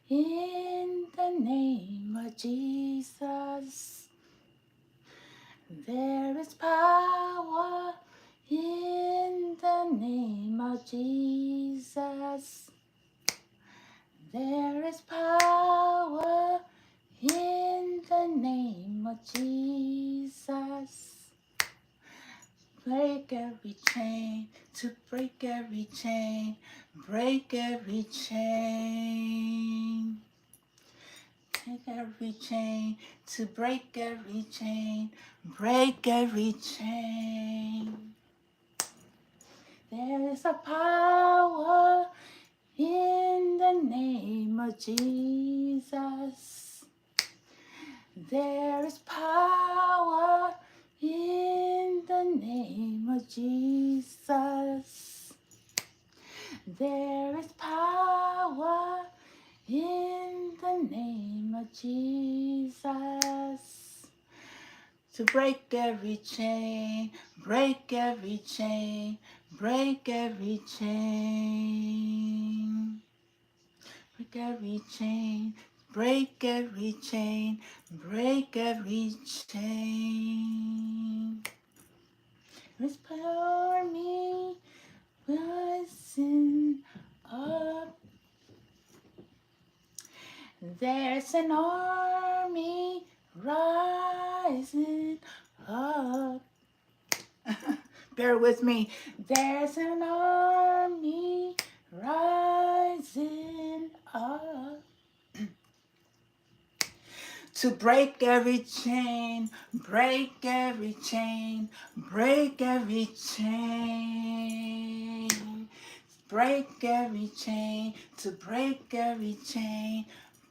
in the name of Jesus. There is power in the name of Jesus. There is power in the name of Jesus. Break every chain, to break every chain, break every chain. Break every chain, to break every chain, break every chain. There is a power in the name of Jesus. There is power in the name of Jesus. There is power in the name of Jesus. To break every chain, break every chain, break every chain. Break every chain, break every chain, break every chain. There's power in me, rising up. There's an army rising up. Bear with me. There's an army rising up to break every chain, break every chain, break every chain, break every chain, to break every chain,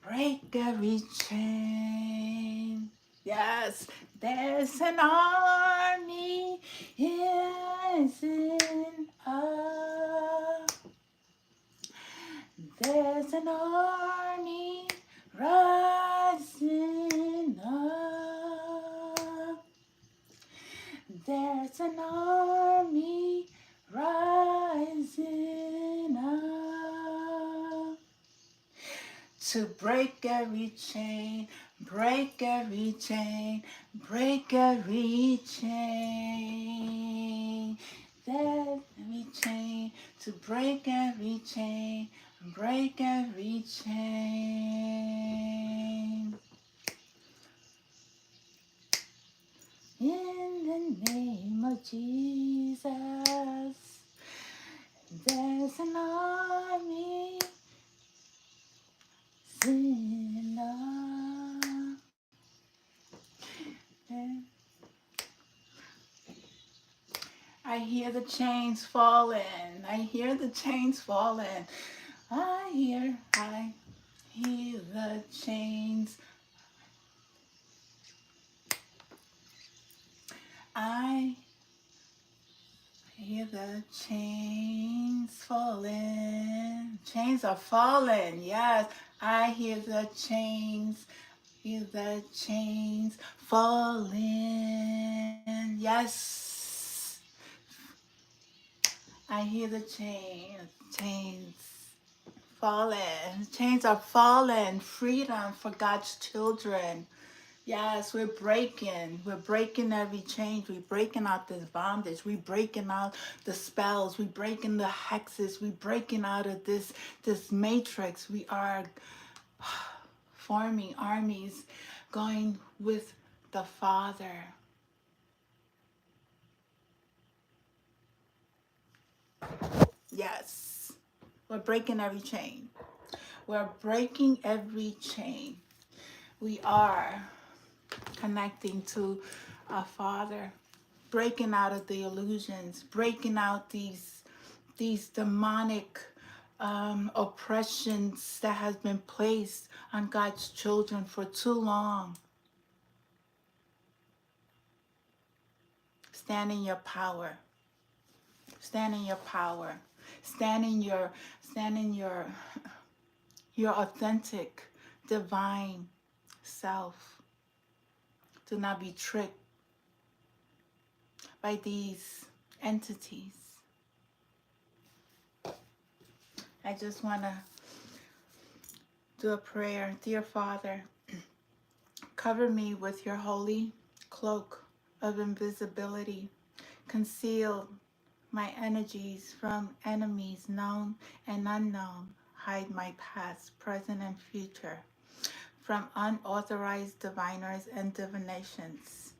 break every chain. Yes, there's an army rising up. There's an army rising up. There's an army rising up to break every chain, break every chain, break every chain. There's every chain, to break every chain, break every chain. In the name of Jesus, there's an army rising up. I hear the chains falling. I hear the chains falling. I hear the chains. I hear the chains falling. Chains are falling. Yes, I hear the chains. Hear the chains falling. Yes, I hear the chains falling. Chains are falling. Freedom for God's children. Yes, we're breaking. We're breaking every chain. We're breaking out this bondage. We're breaking out the spells. We're breaking the hexes. We're breaking out of this matrix. We are forming armies, going with the Father. Yes, we're breaking every chain. We're breaking every chain. We are connecting to our Father, breaking out of the illusions, breaking out these demonic oppressions that has been placed on God's children for too long. Stand in your power. Stand in your power. Stand in your authentic, divine self. Do not be tricked by these entities. I just want to Do a prayer. Dear Father, cover me with your holy cloak of invisibility. Conceal my energies from enemies known and unknown. Hide my past, present, and future from unauthorized diviners and divinations.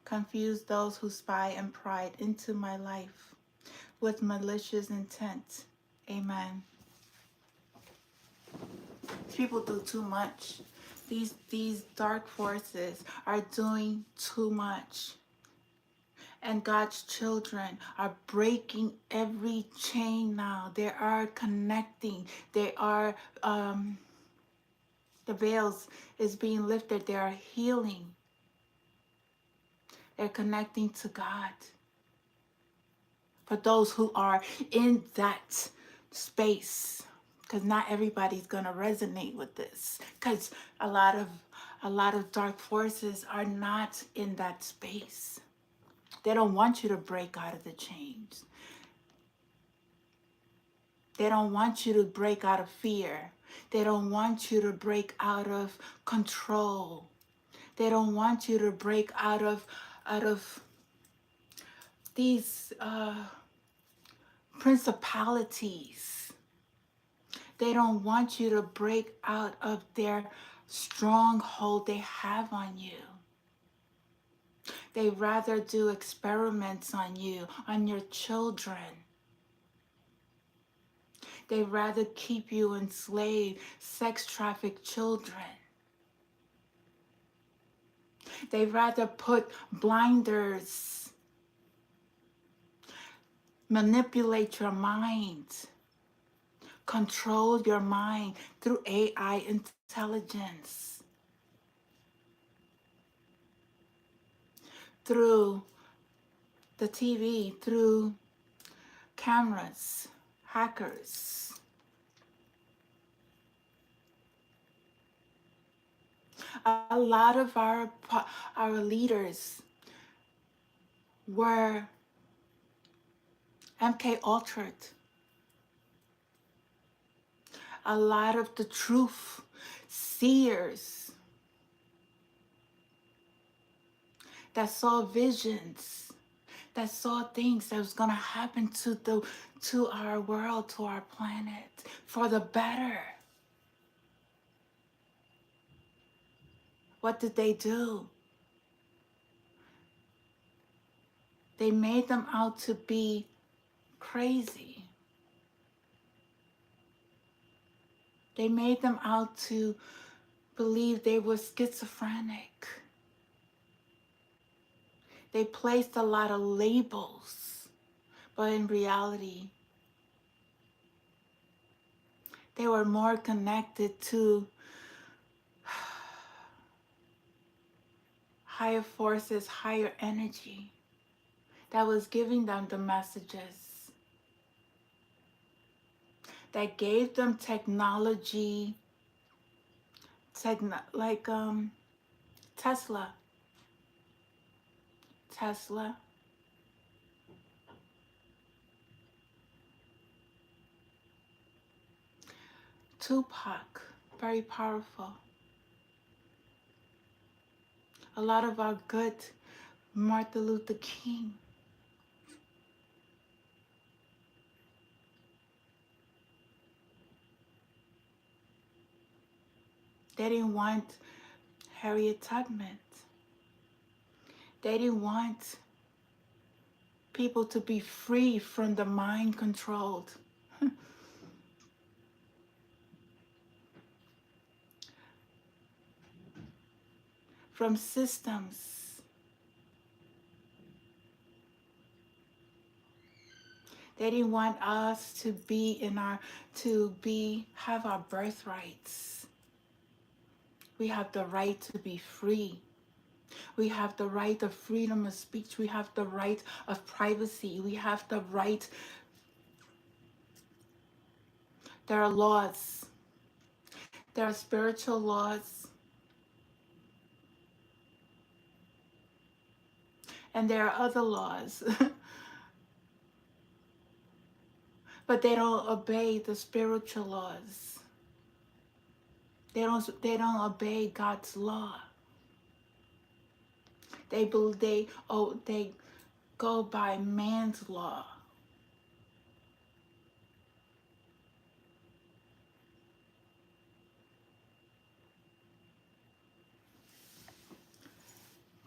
Confuse those who spy and pry into my life with malicious intent. Amen. People do too much. These dark forces are doing too much. And God's children are breaking every chain now. They are connecting. They are, the veils is being lifted. They are healing. They're connecting to God. For those who are in that space, because not everybody's gonna resonate with this, because a lot of dark forces are not in that space. They don't want you to break out of the chains. They don't want you to break out of fear. They don't want you to break out of control. They don't want you to break out of these principalities. They don't want you to break out of their stronghold they have on you. They rather do experiments on you, on your children. They rather keep you enslaved, sex traffic children. They rather put blinders, manipulate your mind, control your mind through AI intelligence, through the TV, through cameras, hackers. A lot of our leaders were MK Ultra. A lot of the truth seers that saw visions, that saw things that was going to happen to our world, to our planet, for the better. What did they do? They made them out to be crazy. They made them out to believe they were schizophrenic. They placed a lot of labels, but in reality, they were more connected to higher forces, higher energy that was giving them the messages, that gave them technology, like Tesla. Tupac, very powerful. A lot of our good Martin Luther King. They didn't want Harriet Tubman. They didn't want people to be free from the mind controlled. From systems. They didn't want us to have our birthrights. We have the right to be free. We have the right of freedom of speech. We have the right of privacy. We have the right. There are laws. There are spiritual laws. And there are other laws. But they don't obey the spiritual laws. They don't obey God's law. They go by man's law.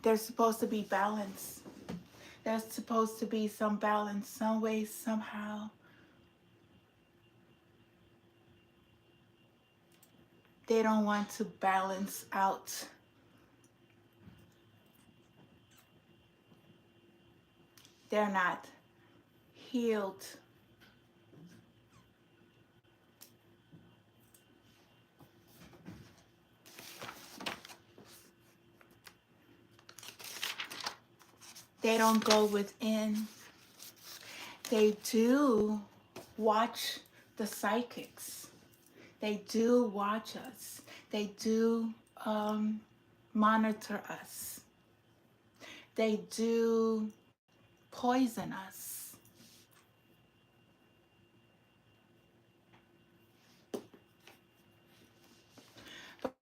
There's supposed to be balance. There's supposed to be some balance, some way, somehow. They don't want to balance out. They're not healed. They don't go within. They do watch the psychics. They do watch us. They do monitor us. They do poison us.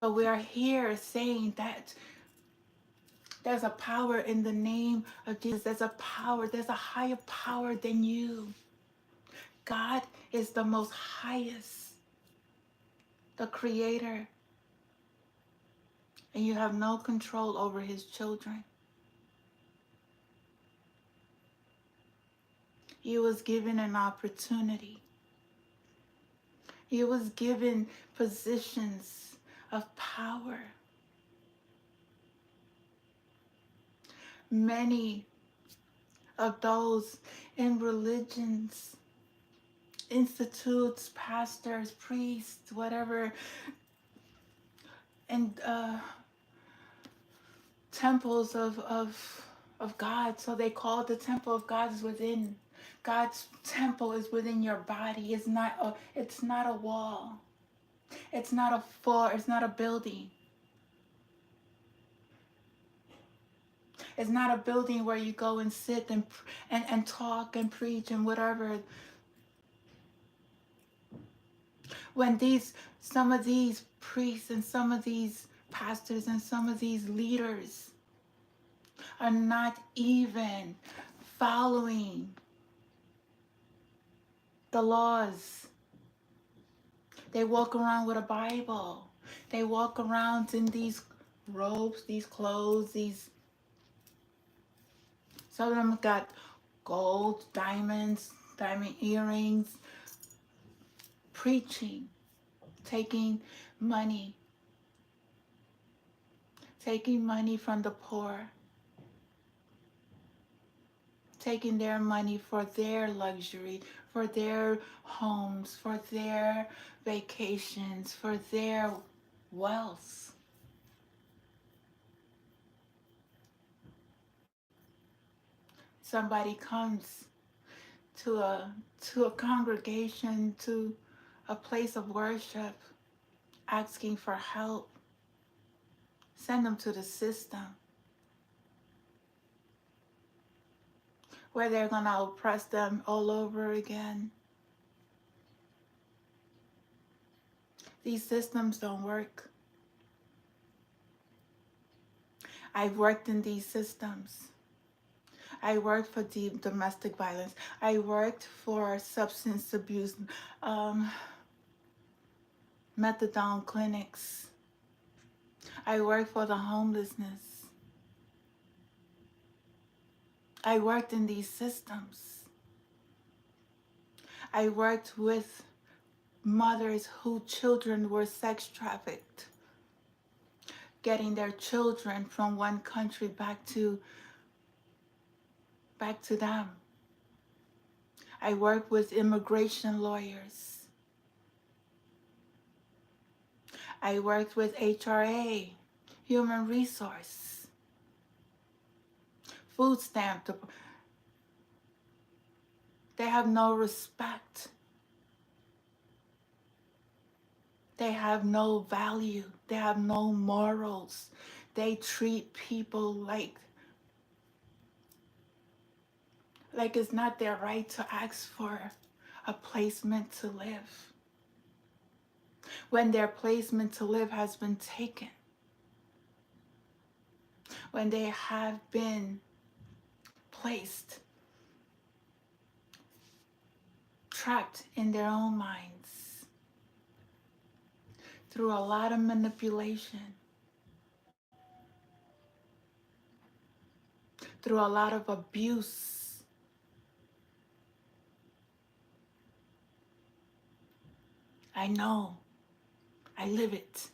But we are here saying that there's a power in the name of Jesus. There's a power. There's a higher power than you. God is the most highest, the creator. And you have no control over his children. He was given an opportunity. He was given positions of power. Many of those in religions, institutes, pastors, priests, whatever, and temples of God. So they call it the temple of God is within. God's temple is within your body. It's not a wall. It's not a floor. It's not a building. It's not a building where you go and sit and talk and preach and whatever. When some of these priests and some of these pastors and some of these leaders are not even following the laws. They walk around with a Bible. They walk around in these robes, these clothes, some of them got gold, diamonds, diamond earrings, preaching, taking money from the poor, taking their money for their luxury, for their homes, for their vacations, for their wealth. Somebody comes to a congregation, to a place of worship, asking for help. Send them to the system where they're going to oppress them all over again. These systems don't work. I've worked in these systems. I worked for domestic violence. I worked for substance abuse, methadone clinics. I worked for the homelessness. I worked in these systems. I worked with mothers whose children were sex trafficked, getting their children from one country back to them. I worked with immigration lawyers. I worked with HRA, human resource, food stamp. They have no respect. They have no value. They have no morals. They treat people like it's not their right to ask for a placement to live. when their placement to live has been taken, when they have been placed, trapped in their own minds through a lot of manipulation, through a lot of abuse. I know. I live it.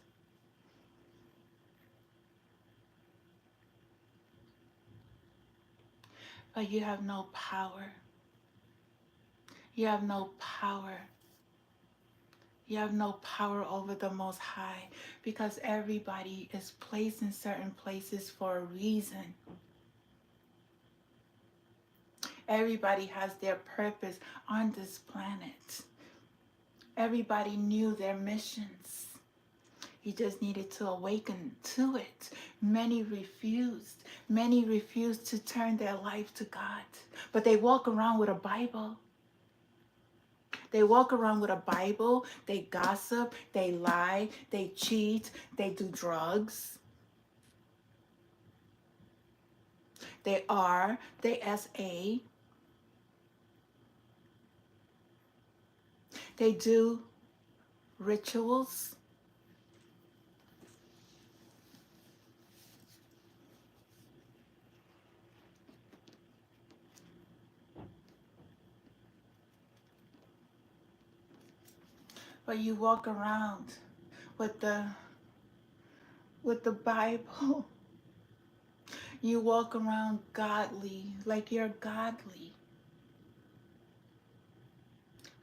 But you have no power. You have no power. You have no power over the Most High, because everybody is placed in certain places for a reason. Everybody has their purpose on this planet. Everybody knew their missions. He just needed to awaken to it. Many refused. Many refused to turn their life to God. But they walk around with a Bible. They walk around with a Bible. They gossip. They lie. They cheat. They do drugs. They are. They SA. They do rituals. But you walk around with the Bible. You walk around godly, like you're godly.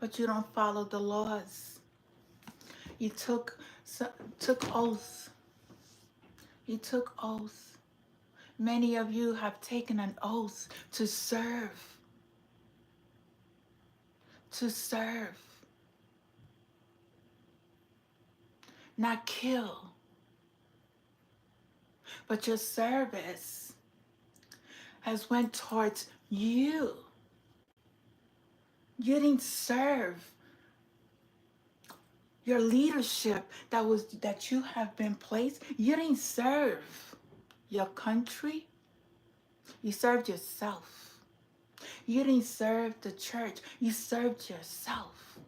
But you don't follow the laws. You took oaths. You took oaths. Many of you have taken an oath to serve. To serve. Not kill. But your service has went towards you. You didn't serve your leadership that you have been placed. You didn't serve your country. You served yourself. You didn't serve the church. You served yourself.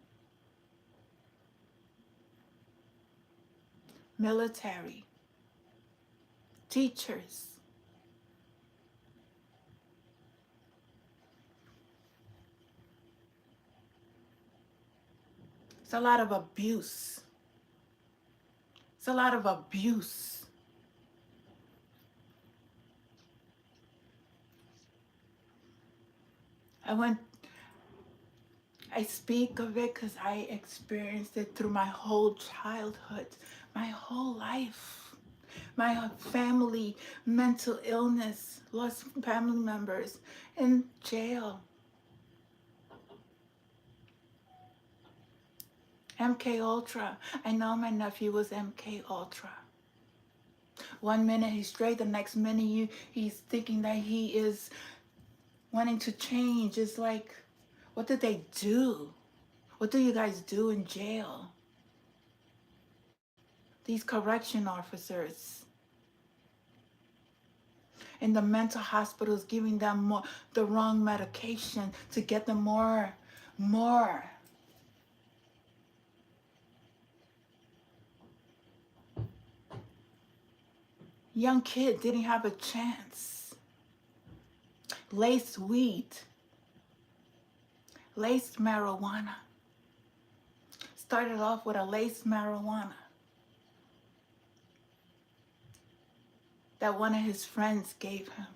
Military, teachers. It's a lot of abuse. It's a lot of abuse. I speak of it because I experienced it through my whole childhood, my whole life. My family, mental illness, lost family members in jail. MK Ultra. I know my nephew was MK Ultra. One minute he's straight, the next minute he's thinking that he is wanting to change. It's like, what did they do? What do you guys do in jail? These correction officers in the mental hospitals giving them the wrong medication to get them more. Young kid didn't have a chance. Laced weed. Laced marijuana. Started off with a laced marijuana that one of his friends gave him.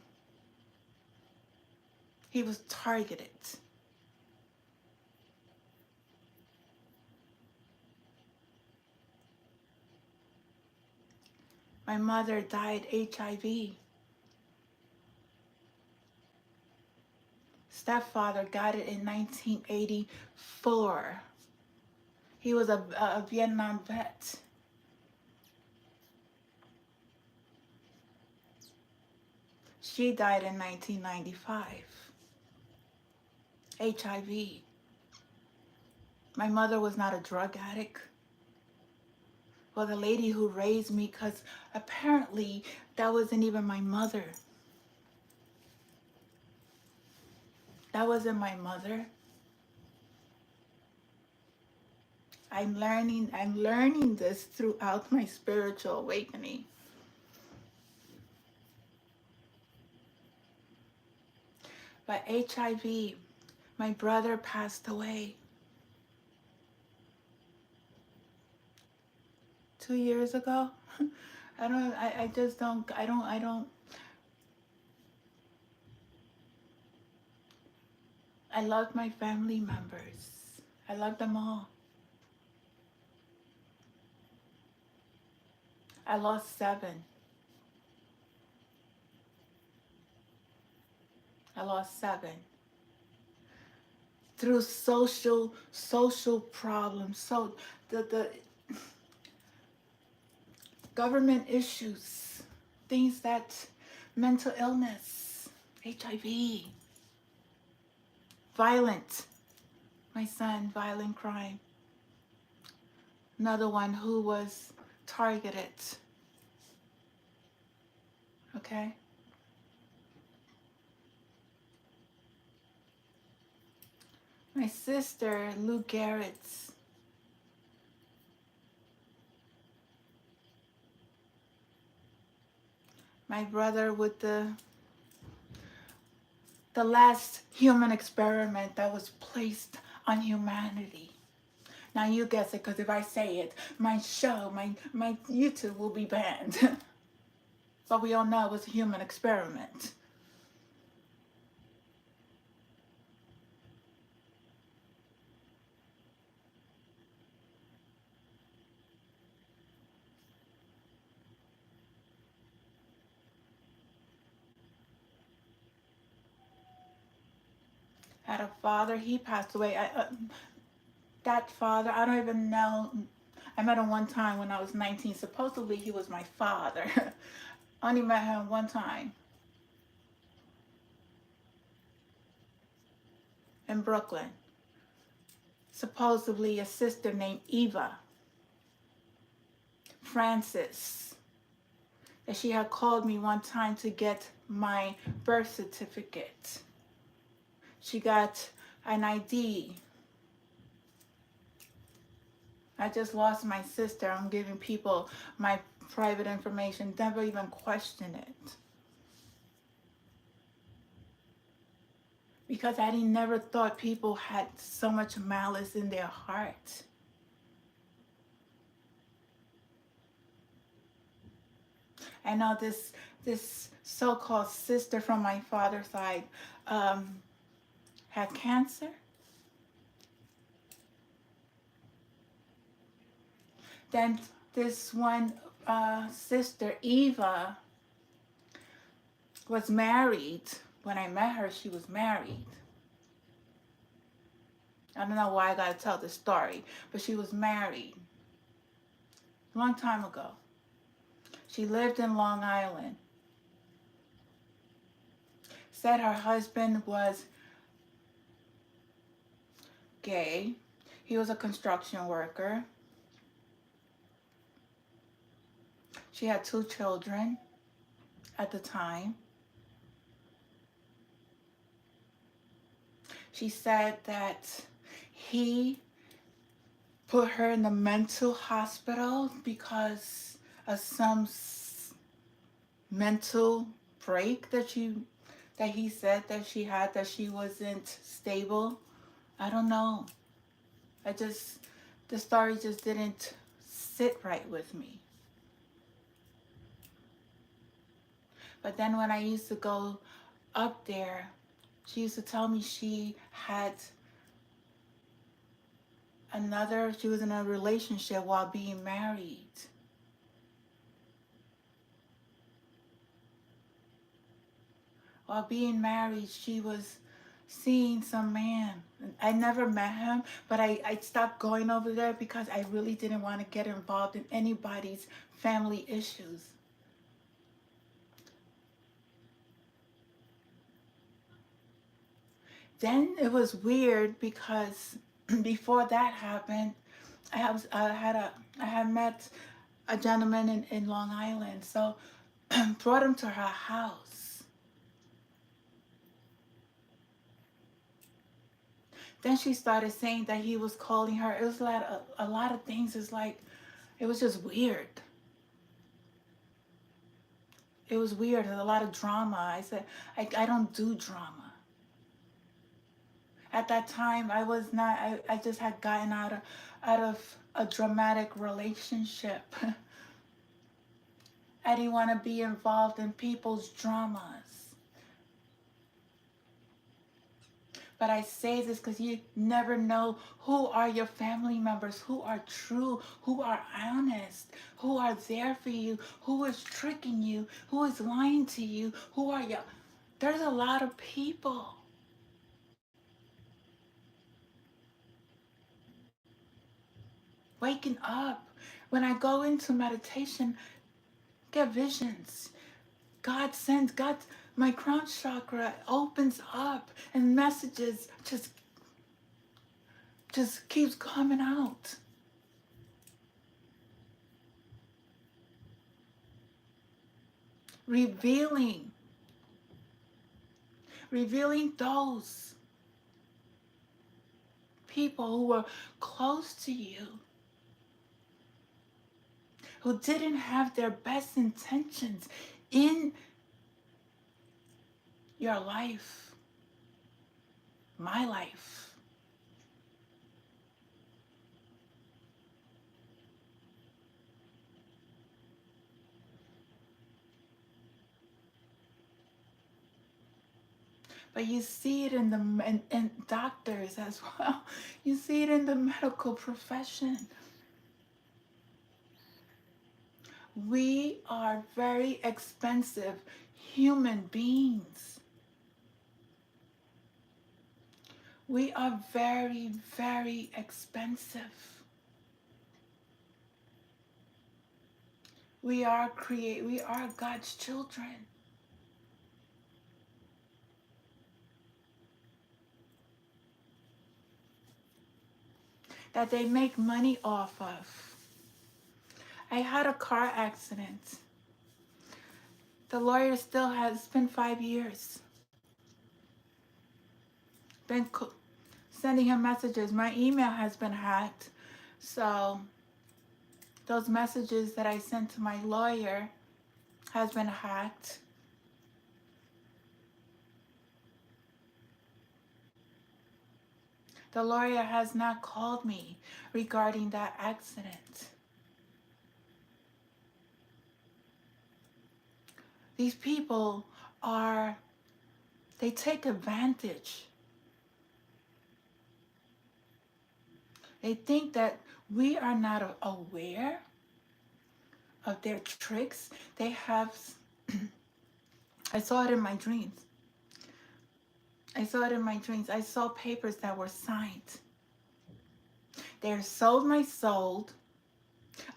He was targeted. My mother died HIV. Stepfather got it in 1984. He was a Vietnam vet. She died in 1995. HIV. My mother was not a drug addict. Well, the lady who raised me, because apparently that wasn't even my mother. That wasn't my mother. I'm learning this throughout my spiritual awakening. But HIV, my brother passed away 2 years ago. I just don't, I love my family members. I love them all. I lost 7. I lost 7 through social problems. So the government issues, things that mental illness, HIV, violent. My son, violent crime. Another one who was targeted. Okay? My sister, Lou Garrett's. My brother with the last human experiment that was placed on humanity. Now you guess it, because if I say it, my show, my YouTube will be banned. But we all know it was a human experiment. Had a father, he passed away. That father, I don't even know. I met him one time when I was 19. Supposedly he was my father. I only met him one time in Brooklyn. Supposedly a sister named Eva Francis, that she had called me one time to get my birth certificate. She got an ID. I just lost my sister. I'm giving people my private information. Never even question it. Because I never thought people had so much malice in their heart. I know this so-called sister from my father's side had cancer. Then this one sister, Eva, was married. When I met her, she was married. I don't know why I gotta tell this story, but she was married a long time ago. She lived in Long Island. Said her husband was gay. He was a construction worker. She had 2 children at the time. She said that he put her in the mental hospital because of some mental break that he said that she had, that she wasn't stable. I don't know. The story just didn't sit right with me. But then when I used to go up there, she used to tell me she was in a relationship while being married. While being married, she was seeing some man. I never met him, but I stopped going over there because I really didn't want to get involved in anybody's family issues. Then it was weird because before that happened, I had met a gentleman in Long Island. So brought him to her house. Then she started saying that he was calling her. It was a lot of things. It's like, it was just weird. It was weird. There's a lot of drama. I said, I don't do drama. At that time, I was not, I just had gotten out of a dramatic relationship. I didn't want to be involved in people's dramas. But I say this because you never know who are your family members, who are true, who are honest, who are there for you, who is tricking you, who is lying to you, who are you. There's a lot of people. Waking up. When I go into meditation, get visions. God, my crown chakra opens up and messages just keeps coming out. Revealing those people who were close to you, who didn't have their best intentions in your life, my life. But you see it in doctors as well. You see it in the medical profession. We are very expensive human beings. We are very, very expensive. We are God's children. That they make money off of. I had a car accident. The lawyer still has been 5 years. Been sending him messages. My email has been hacked. So those messages that I sent to my lawyer has been hacked. The lawyer has not called me regarding that accident. These people they take advantage. They think that we are not aware of their tricks. They have, I saw it in my dreams. I saw papers that were signed. They're sold my soul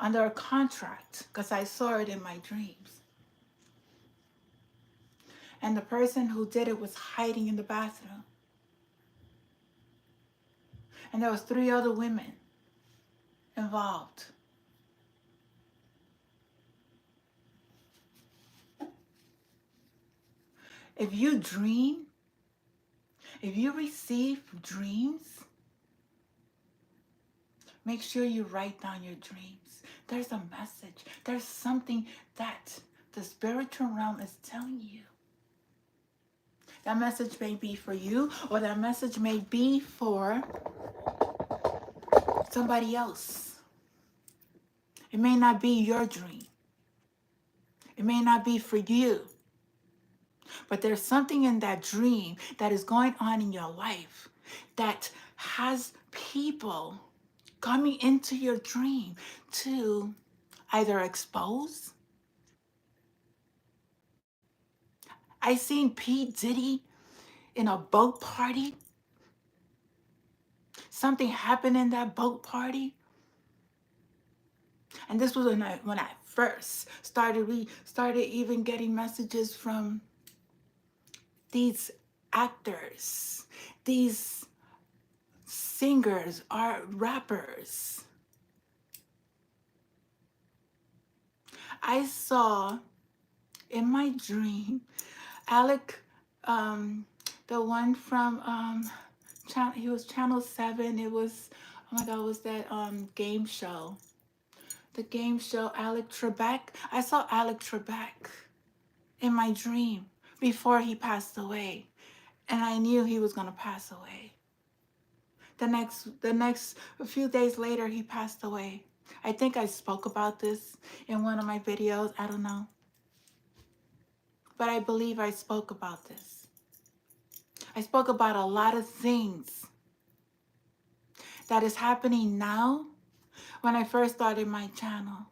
under a contract because I saw it in my dreams. And the person who did it was hiding in the bathroom. And there was 3 other women involved. If you dream, if you receive dreams, make sure you write down your dreams. There's a message. There's something that the spiritual realm is telling you. That message may be for you, or that message may be for somebody else. It may not be your dream. It may not be for you. But there's something in that dream that is going on in your life that has people coming into your dream to either expose. I seen P. Diddy in a boat party. Something happened in that boat party. And this was when I first we started even getting messages from these actors, these singers, are rappers. I saw in my dream Alec, um, the one from he was Channel 7. It was, oh my God, was that game show? The game show Alec Trebek. I saw Alec Trebek in my dream before he passed away, and I knew he was gonna pass away. The next a few days later, he passed away. I think I spoke about this in one of my videos. I don't know, but I believe I spoke about this. I spoke about a lot of things that is happening now when I first started my channel.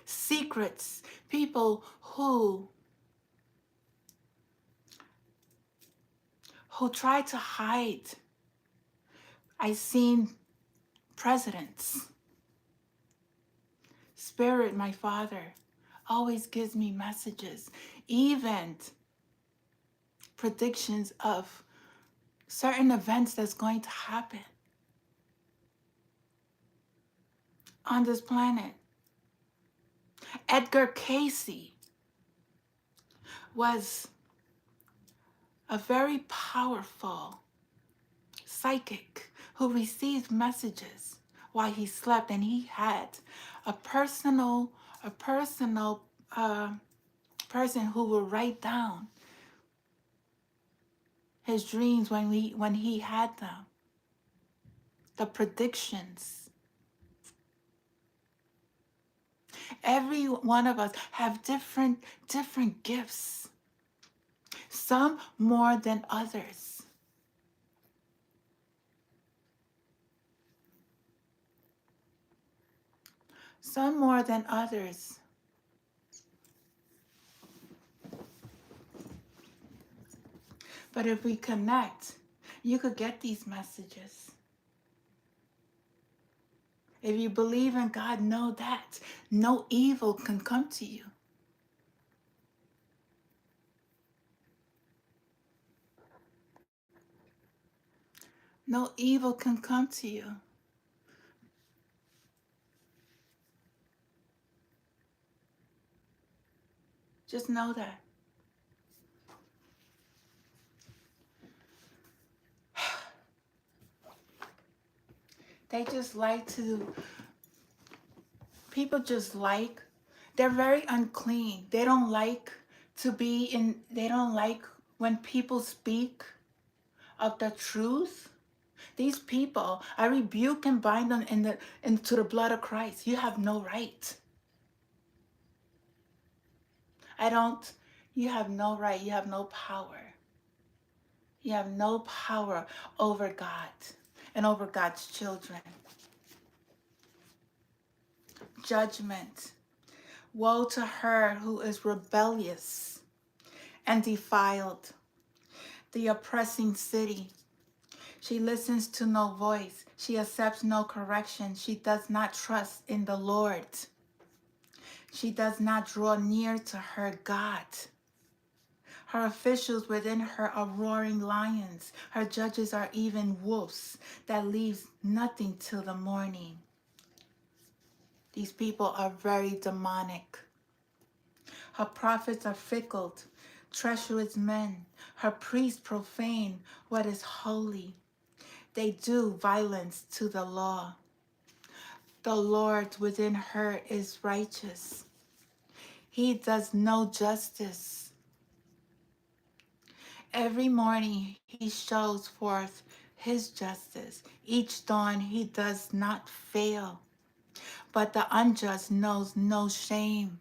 Secrets, people who try to hide. I seen presidents. Spirit, my Father, always gives me messages, even predictions of certain events that's going to happen on this planet. Edgar Cayce was a very powerful psychic who received messages while he slept, and he had a personal person who would write down his dreams when he had them, the predictions. Every one of us have different gifts, some more than others. Some more than others. But if we connect, you could get these messages. If you believe in God, know that no evil can come to you. No evil can come to you. Just know that. They just like to, people just like, they're very unclean. They don't like to be in, they don't like when people speak of the truth. These people, I rebuke and bind them into the blood of Christ. You have no right. You have no right. You have no power. You have no power over God and over God's children. Judgment. Woe to her who is rebellious and defiled, the oppressing city. She listens to no voice. She accepts no correction. She does not trust in the Lord. She does not draw near to her God. Her officials within her are roaring lions. Her judges are even wolves that leaves nothing till the morning. These people are very demonic. Her prophets are fickle, treacherous men. Her priests profane what is holy. They do violence to the law. The Lord within her is righteous. He does no justice. Every morning he shows forth his justice. Each dawn he does not fail. But the unjust knows no shame.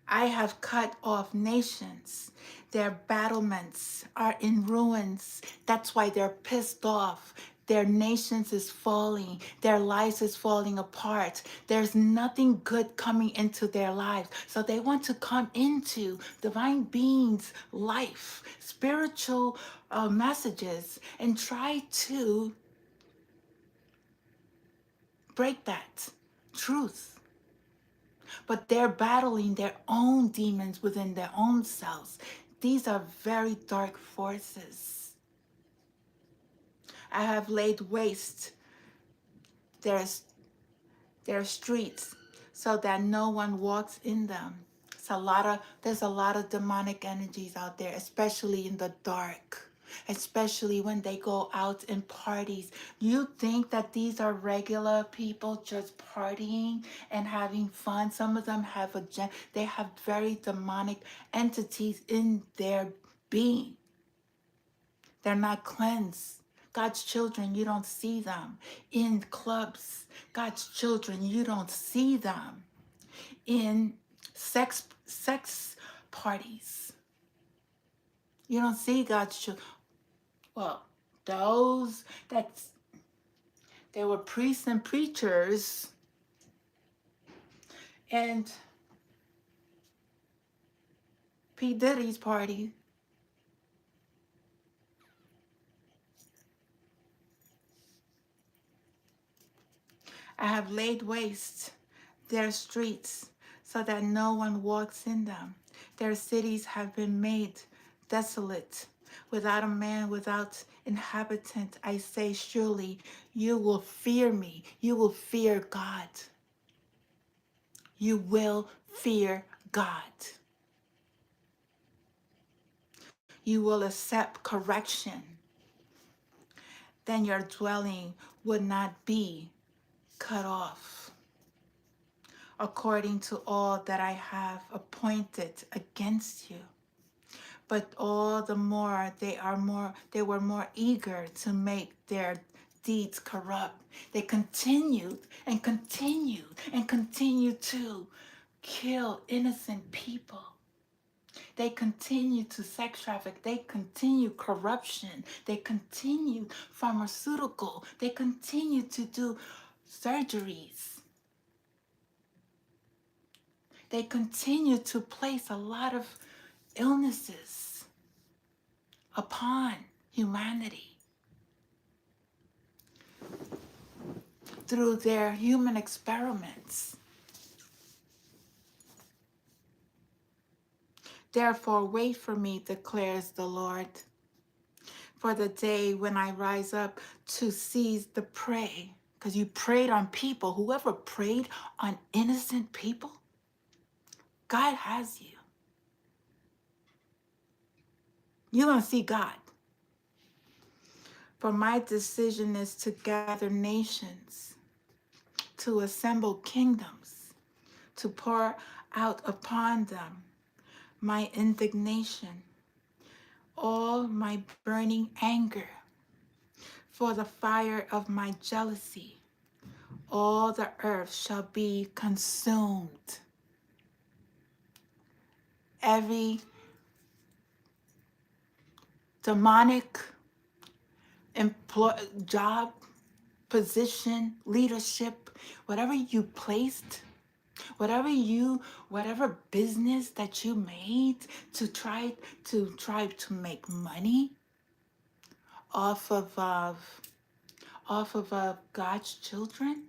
I have cut off nations. Their battlements are in ruins. That's why they're pissed off. Their nations is falling. Their lives is falling apart. There's nothing good coming into their lives. So they want to come into divine beings' life, spiritual messages, and try to break that truth. But they're battling their own demons within their own selves. These are very dark forces. I have laid waste their, their streets so that no one walks in them. There's a lot of demonic energies out there, especially in the dark, especially when they go out in parties. You think that these are regular people just partying and having fun? Some of them have they have very demonic entities in their being. They're not cleansed. God's children, you don't see them in clubs. God's children, you don't see them in sex parties. You don't see God's children. Well, those that they were priests and preachers, and P. Diddy's party. I have laid waste their streets so that no one walks in them. Their cities have been made desolate, without a man, without inhabitant. I say, surely you will fear me. You will fear God. You will fear God. You will accept correction. Then your dwelling would not be cut off, according to all that I have appointed against you. But all the more they were more eager to make their deeds corrupt. They continued and continued and continued to kill innocent people. They continue to sex traffic. They continue corruption. They continue pharmaceutical. They continue to do surgeries. They continue to place a lot of illnesses upon humanity through their human experiments. Therefore, wait for me, declares the Lord, for the day when I rise up to seize the prey. Because you preyed on people. Whoever preyed on innocent people, God has you. You're going to see God. For my decision is to gather nations, to assemble kingdoms, to pour out upon them my indignation, all my burning anger, for the fire of my jealousy. All the earth shall be consumed. Every demonic job, position, leadership, whatever you placed, whatever business that you made to try to make money off of God's children,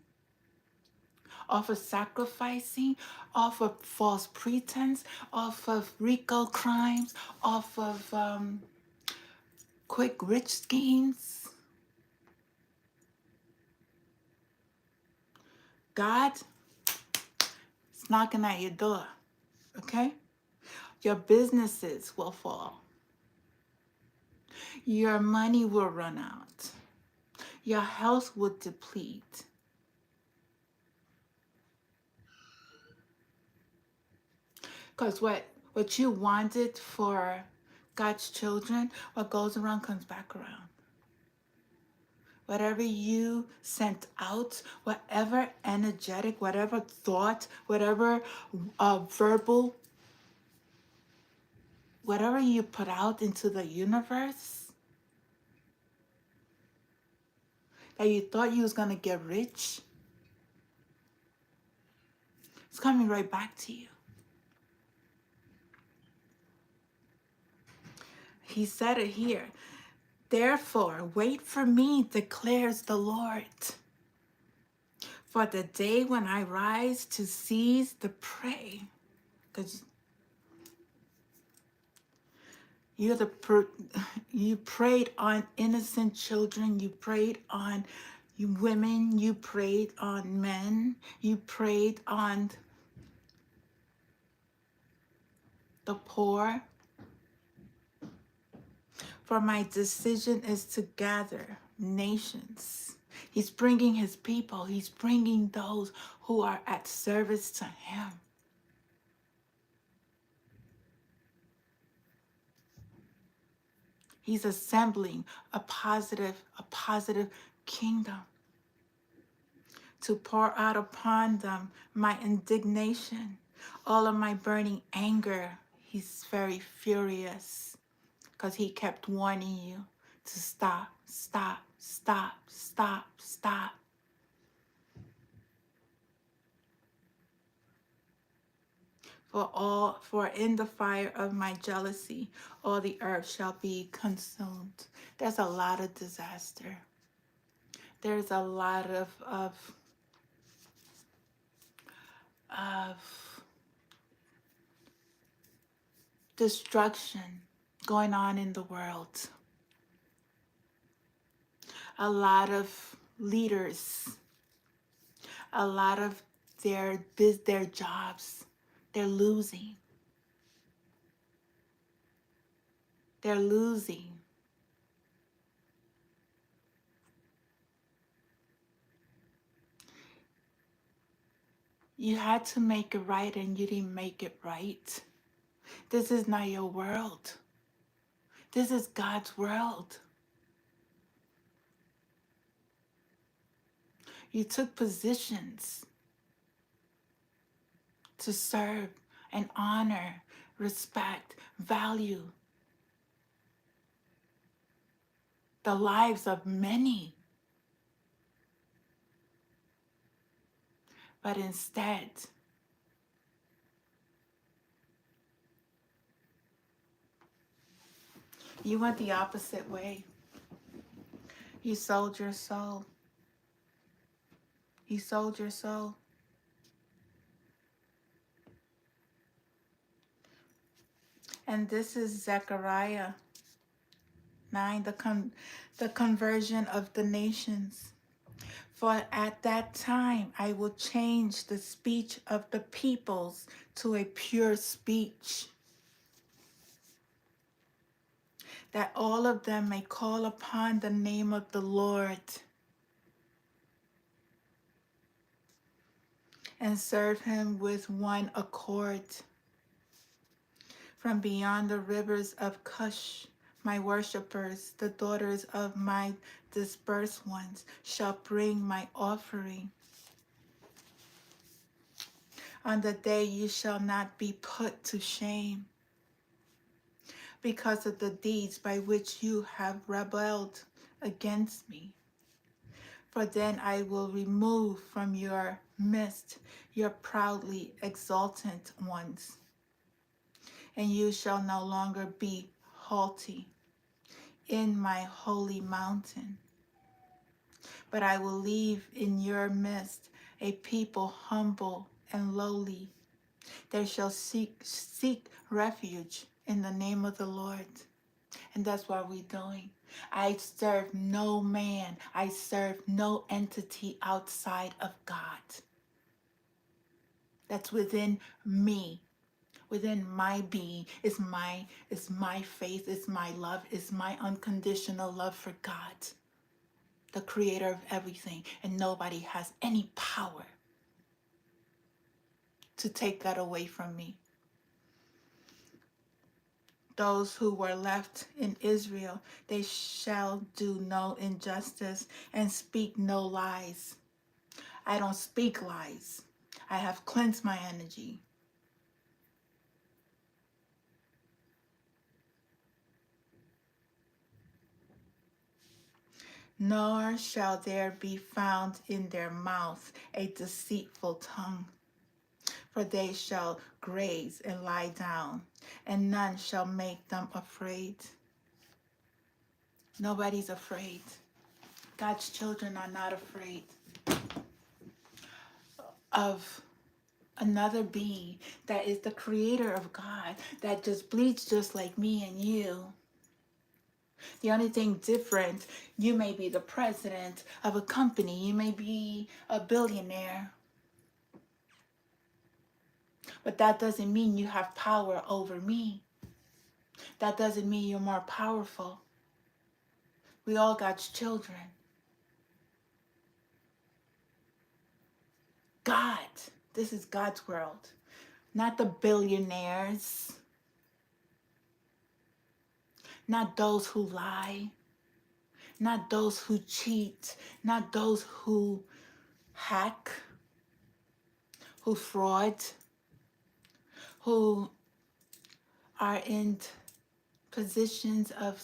off of sacrificing, off of false pretense, off of RICO crimes, off of quick rich schemes. God is knocking at your door, okay? Your businesses will fall. Your money will run out. Your health will deplete. Because what you wanted for God's children, what goes around comes back around. Whatever you sent out, whatever energetic, whatever thought, whatever verbal, whatever you put out into the universe, that you thought you was going to get rich, it's coming right back to you. He said it here. Therefore, wait for me, declares the Lord. For the day when I rise to seize the prey. Because You're you preyed on innocent children. You preyed on you women. You preyed on men. You preyed on the poor. For my decision is to gather nations. He's bringing his people. He's bringing those who are at service to him. He's assembling a positive kingdom to pour out upon them my indignation, all of my burning anger. He's very furious because he kept warning you to stop, stop, stop, stop, stop. For in the fire of my jealousy, all the earth shall be consumed. There's a lot of disaster. There's a lot of destruction going on in the world. A lot of leaders, a lot of their jobs, they're losing. They're losing. You had to make it right and you didn't make it right. This is not your world. This is God's world. You took positions to serve and honor, respect, value the lives of many. But instead, you went the opposite way. You sold your soul. You sold your soul. And this is Zechariah 9, the conversion of the nations. For at that time I will change the speech of the peoples to a pure speech, that all of them may call upon the name of the Lord and serve him with one accord. From beyond the rivers of Cush, my worshippers, the daughters of my dispersed ones, shall bring my offering. On the day you shall not be put to shame because of the deeds by which you have rebelled against me. For then I will remove from your midst your proudly exultant ones, and you shall no longer be haughty in my holy mountain. But I will leave in your midst a people humble and lowly. They shall seek refuge in the name of the Lord. And that's what we're doing. I serve no man. I serve no entity outside of God. That's within me. Within my being is my faith, is my love, is my unconditional love for God, the creator of everything. And nobody has any power to take that away from me. Those who were left in Israel, they shall do no injustice and speak no lies. I don't speak lies. I have cleansed my energy. Nor shall there be found in their mouth a deceitful tongue. For they shall graze and lie down, and none shall make them afraid. Nobody's afraid. God's children are not afraid of another being that is the creator of God, that just bleeds just like me and you. The only thing different, you may be the president of a company, you may be a billionaire, but that doesn't mean you have power over me. That doesn't mean you're more powerful. We all God's children. God, this is God's world, not the billionaires, not those who lie, not those who cheat, not those who hack, who fraud, who are in positions of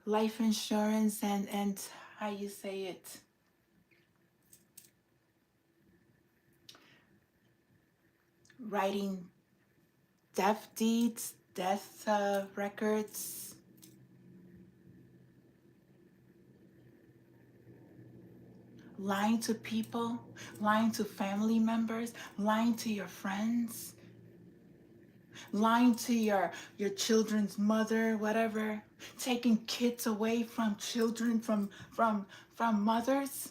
life insurance and how you say it, writing death deeds, death records, lying to people, lying to family members, lying to your friends, lying to your children's mother, whatever, taking kids away from children, from mothers.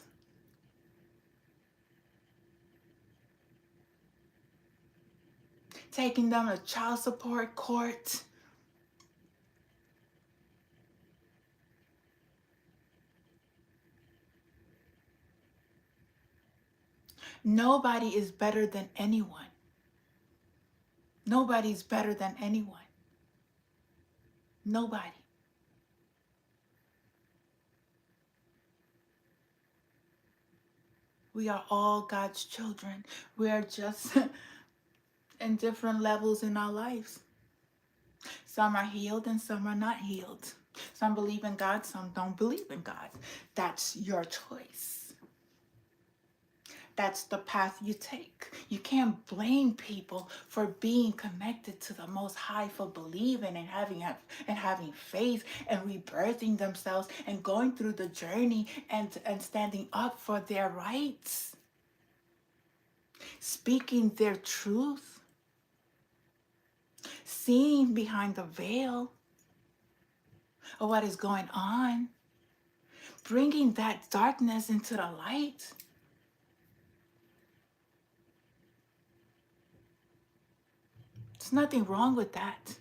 Taking them to child support court. Nobody is better than anyone. Nobody's better than anyone. Nobody. We are all God's children. We are just in different levels in our lives. Some are healed and some are not healed. Some believe in God, some don't believe in God. That's your choice. That's the path you take. You can't blame people for being connected to the Most High, for believing and having faith and rebirthing themselves and going through the journey and standing up for their rights, speaking their truth, seeing behind the veil of what is going on, bringing that darkness into the light. There's nothing wrong with that.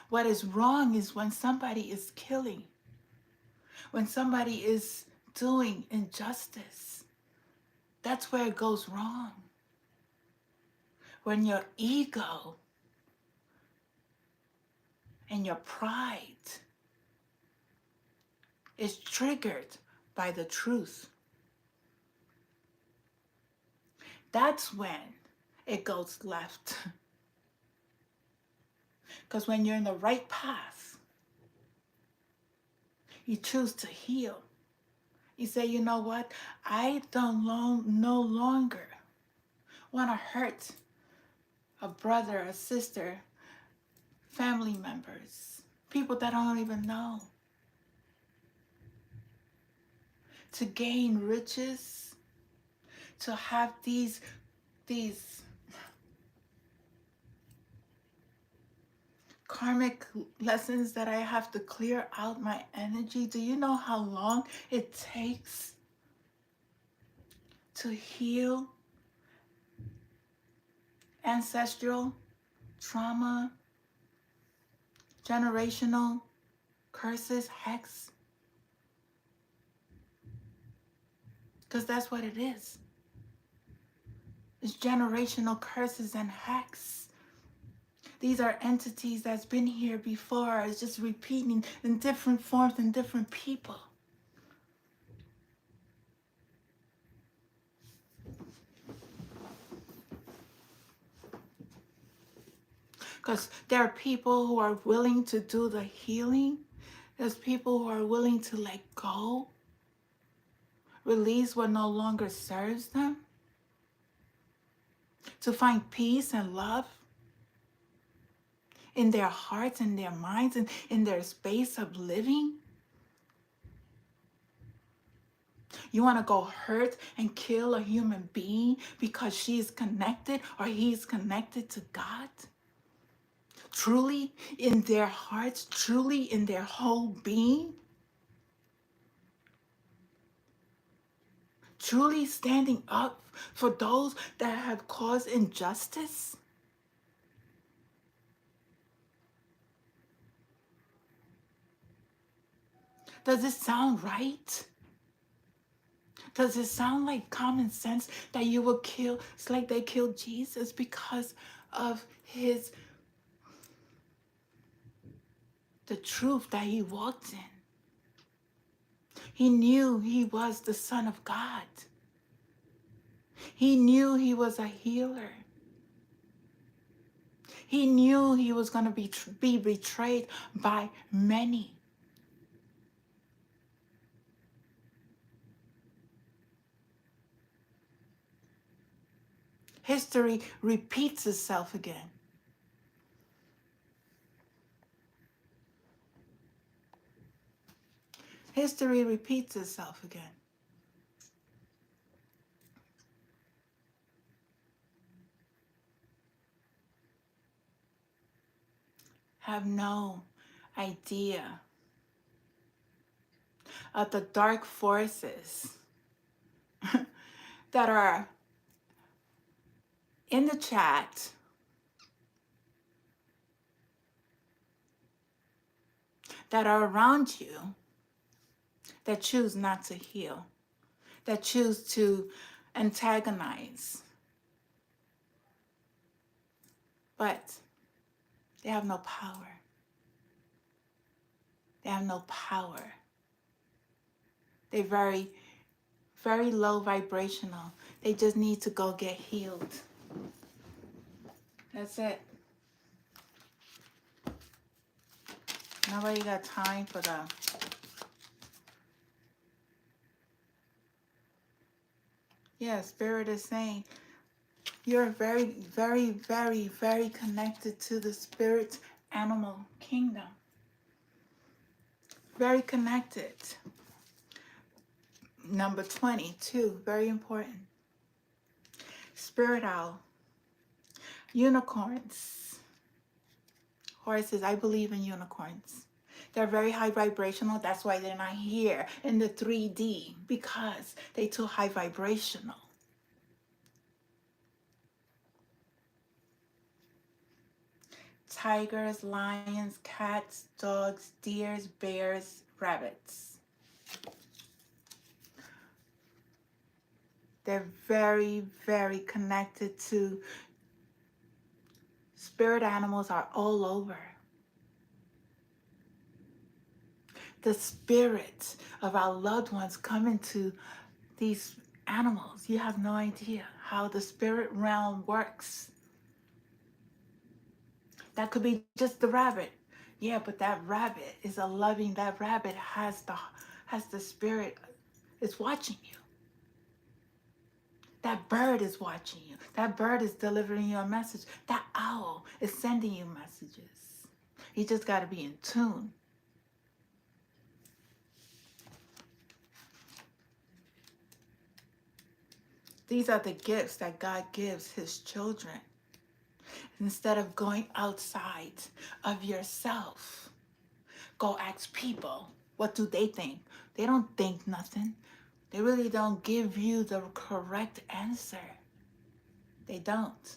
What is wrong is when somebody is killing, when somebody is doing injustice. That's where it goes wrong. When your ego and your pride is triggered by the truth. That's when it goes left. Because when you're in the right path, you choose to heal. You say, you know what? I no longer want to hurt a brother, a sister, family members, people that I don't even know. To gain riches, to have these karmic lessons that I have to clear out my energy. Do you know how long it takes to heal ancestral trauma, generational curses, hex? Because that's what it is. It's generational curses and hex. These are entities that's been here before. It's just repeating in different forms and different people. Because there are people who are willing to do the healing. There's people who are willing to let go, release what no longer serves them, to find peace and love in their hearts and their minds and in their space of living. You want to go hurt and kill a human being because she's connected or he's connected to God? Truly in their hearts, truly in their whole being, truly standing up for those that have caused injustice? Does it sound right? Does it sound like common sense that you will kill? It's like they killed Jesus because of the truth that he walked in. He knew he was the Son of God. He knew he was a healer. He knew he was going to be betrayed by many. History repeats itself again. History repeats itself again. Have no idea of the dark forces that are in the chat, that are around you, that choose not to heal, that choose to antagonize. But they have no power. They have no power. They're very, very low vibrational. They just need to go get healed. That's it. Nobody got time for them. Yeah, Spirit is saying you're very, very, very, very connected to the spirit animal kingdom. Very connected. Number 22, very important. Spirit owl, unicorns, horses. I believe in unicorns. They're very high vibrational. That's why they're not here in the 3D, because they're too high vibrational. Tigers, lions, cats, dogs, deers, bears, rabbits. They're very, very connected to spirit animals are all over. The spirit of our loved ones come into these animals. You have no idea how the spirit realm works. That could be just the rabbit. Yeah, but that rabbit is a loving, that rabbit has the spirit, is watching you. That bird is watching you. That bird is delivering you a message. That owl is sending you messages. You just got to be in tune. These are the gifts that God gives his children. Instead of going outside of yourself, go ask people, what do they think? They don't think nothing. They really don't give you the correct answer. They don't.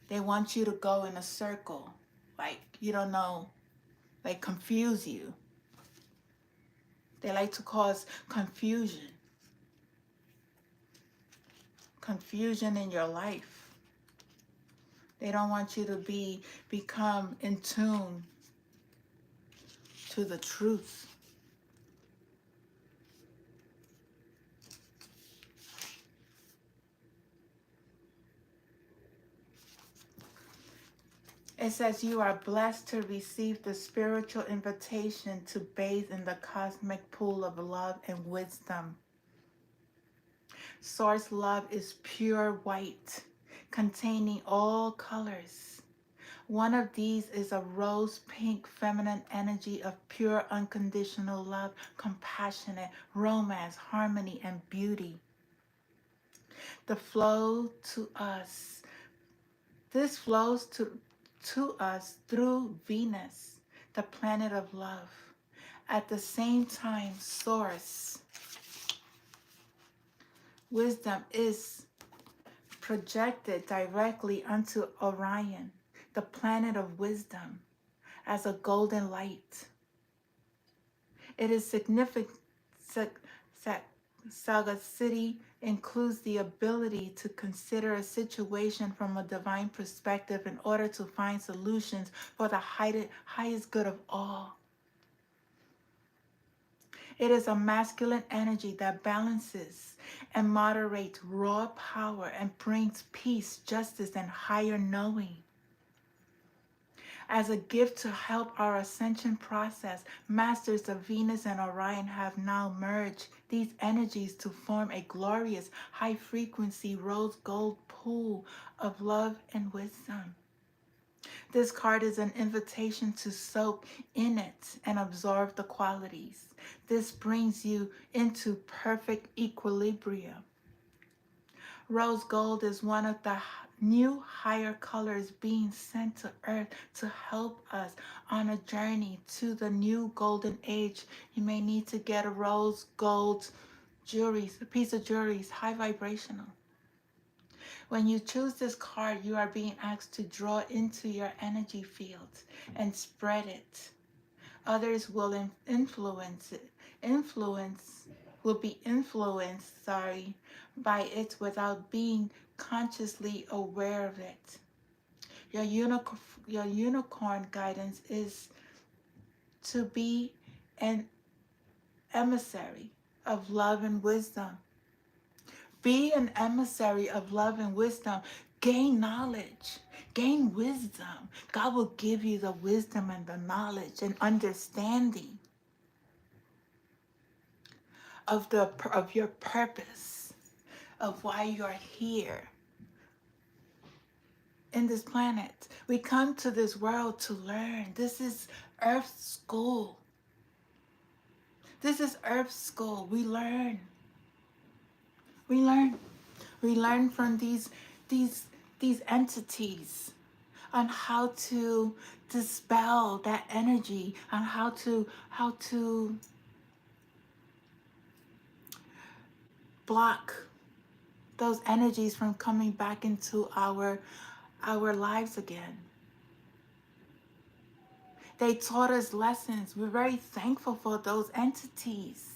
They want you to go in a circle, like you don't know, like confuse you. They like to cause confusion. Confusion in your life. They don't want you to become in tune to the truth. It says you are blessed to receive the spiritual invitation to bathe in the cosmic pool of love and wisdom. Source love is pure white, containing all colors. One of these is a rose pink feminine energy of pure unconditional love, compassionate, romance, harmony, and beauty. The flow to us. This flows to us through Venus, the planet of love. At the same time, source wisdom is projected directly onto Orion, the planet of wisdom, as a golden light. It is significant. Sagacity includes the ability to consider a situation from a divine perspective in order to find solutions for the highest good of all. It is a masculine energy that balances and moderates raw power and brings peace, justice, and higher knowing. As a gift to help our ascension process, masters of Venus and Orion have now merged these energies to form a glorious, high-frequency rose gold pool of love and wisdom. This card is an invitation to soak in it and absorb the qualities. This brings you into perfect equilibrium. Rose gold is one of the new higher colors being sent to Earth to help us on a journey to the new golden age. You may need to get a rose gold jewelry, a piece of jewelry, is high vibrational. When you choose this card, you are being asked to draw into your energy field and spread it. Others will influence it. Will be influenced, by it without being consciously aware of it. Your unicorn guidance is to be an emissary of love and wisdom. Be an emissary of love and wisdom. Gain knowledge. Gain wisdom. God will give you the wisdom and the knowledge and understanding of your purpose, of why you're here in this planet. We come to this world to learn. This is Earth's school. This is Earth's school. We learn. We learn. We learn from these entities on how to dispel that energy, on how to block those energies from coming back into our lives again. They taught us lessons. We're very thankful for those entities.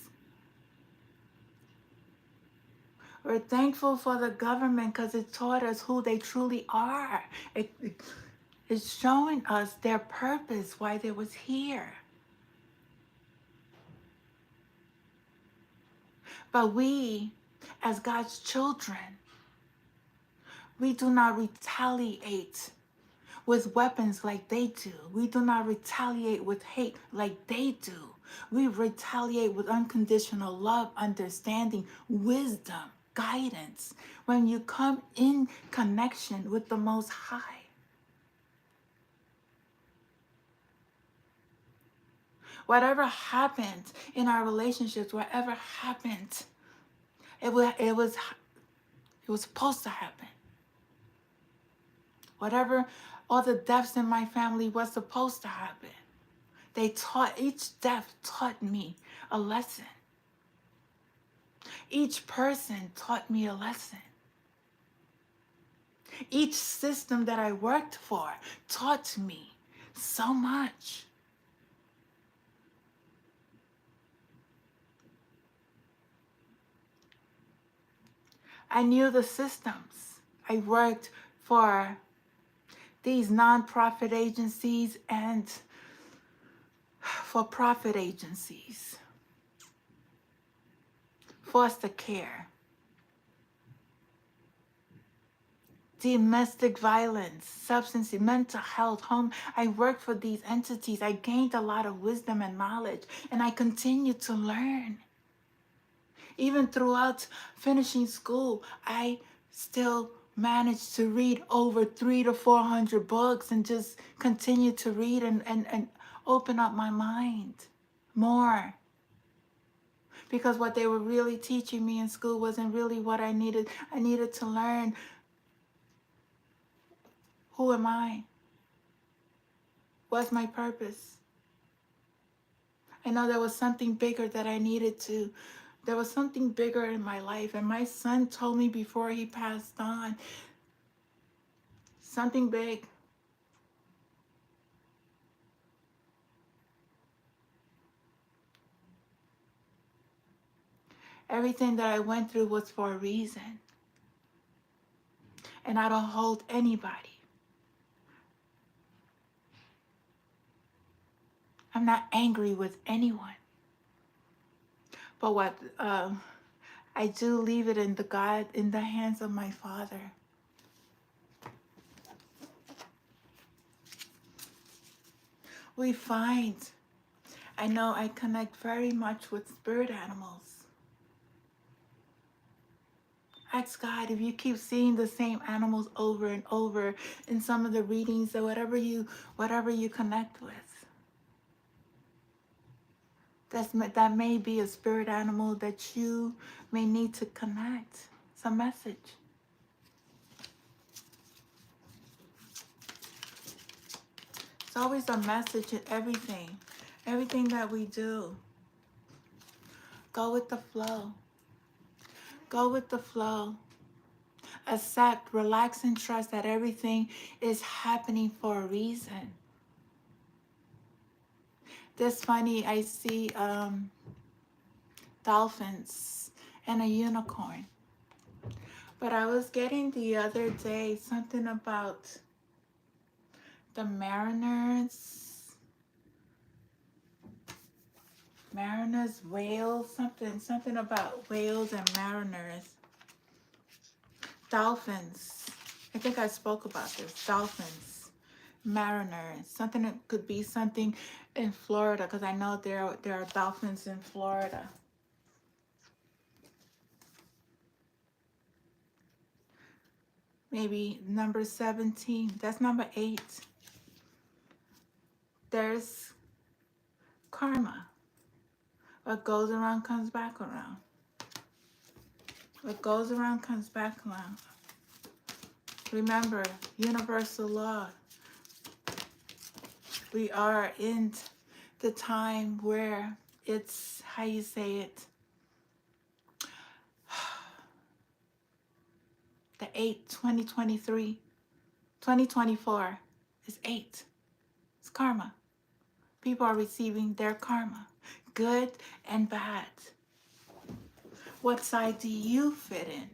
We're thankful for the government because it taught us who they truly are. It's showing us their purpose, why they was here. But we, as God's children, we do not retaliate with weapons like they do. We do not retaliate with hate like they do. We retaliate with unconditional love, understanding, wisdom, guidance. When you come in connection with the Most High. Whatever happened in our relationships, whatever happened, it was supposed to happen. Whatever, all the deaths in my family was supposed to happen. Each death taught me a lesson. Each person taught me a lesson. Each system that I worked for taught me so much. I knew the systems. I worked for these nonprofit agencies and for-profit agencies, foster care, domestic violence, substance, mental health, home. I worked for these entities. I gained a lot of wisdom and knowledge, and I continue to learn. Even throughout finishing school, I still managed to read over 300 to 400 books and just continue to read and open up my mind more. Because what they were really teaching me in school wasn't really what I needed. I needed to learn, who am I? What's my purpose? I know there was something bigger that I needed to. There was something bigger in my life. And my son told me before he passed on, something big. Everything that I went through was for a reason. And I don't hold anybody. I'm not angry with anyone. But what I do leave it in the hands of my Father. We find, I know I connect very much with spirit animals. Ask God, if you keep seeing the same animals over and over in some of the readings or whatever you connect with, that may be a spirit animal that you may need to connect. It's a message. It's always a message in everything. Everything that we do. Go with the flow. Go with the flow. Accept, relax, and trust that everything is happening for a reason. This funny, I see dolphins and a unicorn. But I was getting the other day something about the mariners, whales, something about whales and mariners. Dolphins. I think I spoke about this. Dolphins, mariners. Something that could be something in Florida, because I know there are dolphins in Florida. Maybe number 17. That's number 8. There's karma. What goes around comes back around. What goes around comes back around. Remember, universal law. We are in the time where it's, how you say it, the 8, 2023, 2024 is 8. It's karma. People are receiving their karma, good and bad. What side do you fit in?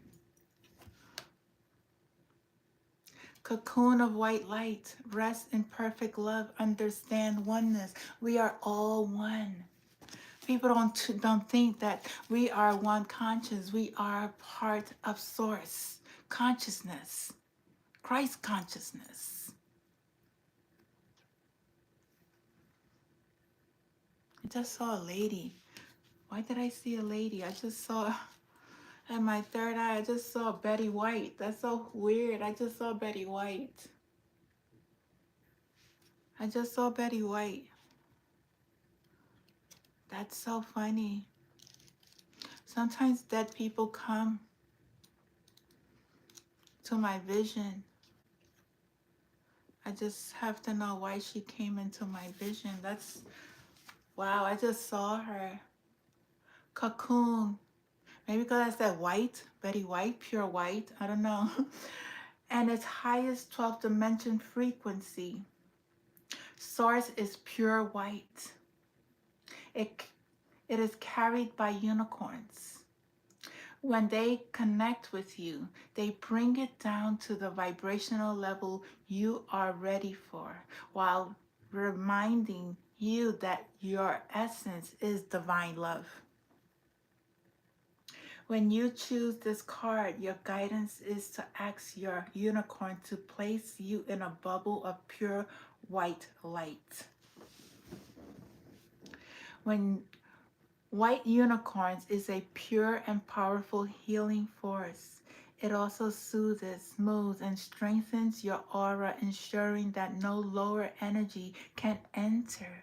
Cocoon of white light, rest in perfect love, understand oneness. We are all one. People don't think that we are one conscious. We are part of source consciousness, Christ consciousness. I just saw a lady. Why did I see a lady? I just saw, at my third eye, I just saw Betty White. That's so weird. I just saw Betty White. I just saw Betty White. That's so funny. Sometimes dead people come to my vision. I just have to know why she came into my vision. That's, wow, I just saw her. Cocoon. Maybe because I said white, Betty White, pure white, I don't know. And its highest 12th dimension frequency. Source is pure white. It is carried by unicorns. When they connect with you, they bring it down to the vibrational level you are ready for, while reminding you that your essence is divine love. When you choose this card, your guidance is to ask your unicorn to place you in a bubble of pure white light. When white unicorns is a pure and powerful healing force. It also soothes, smooths, and strengthens your aura, ensuring that no lower energy can enter,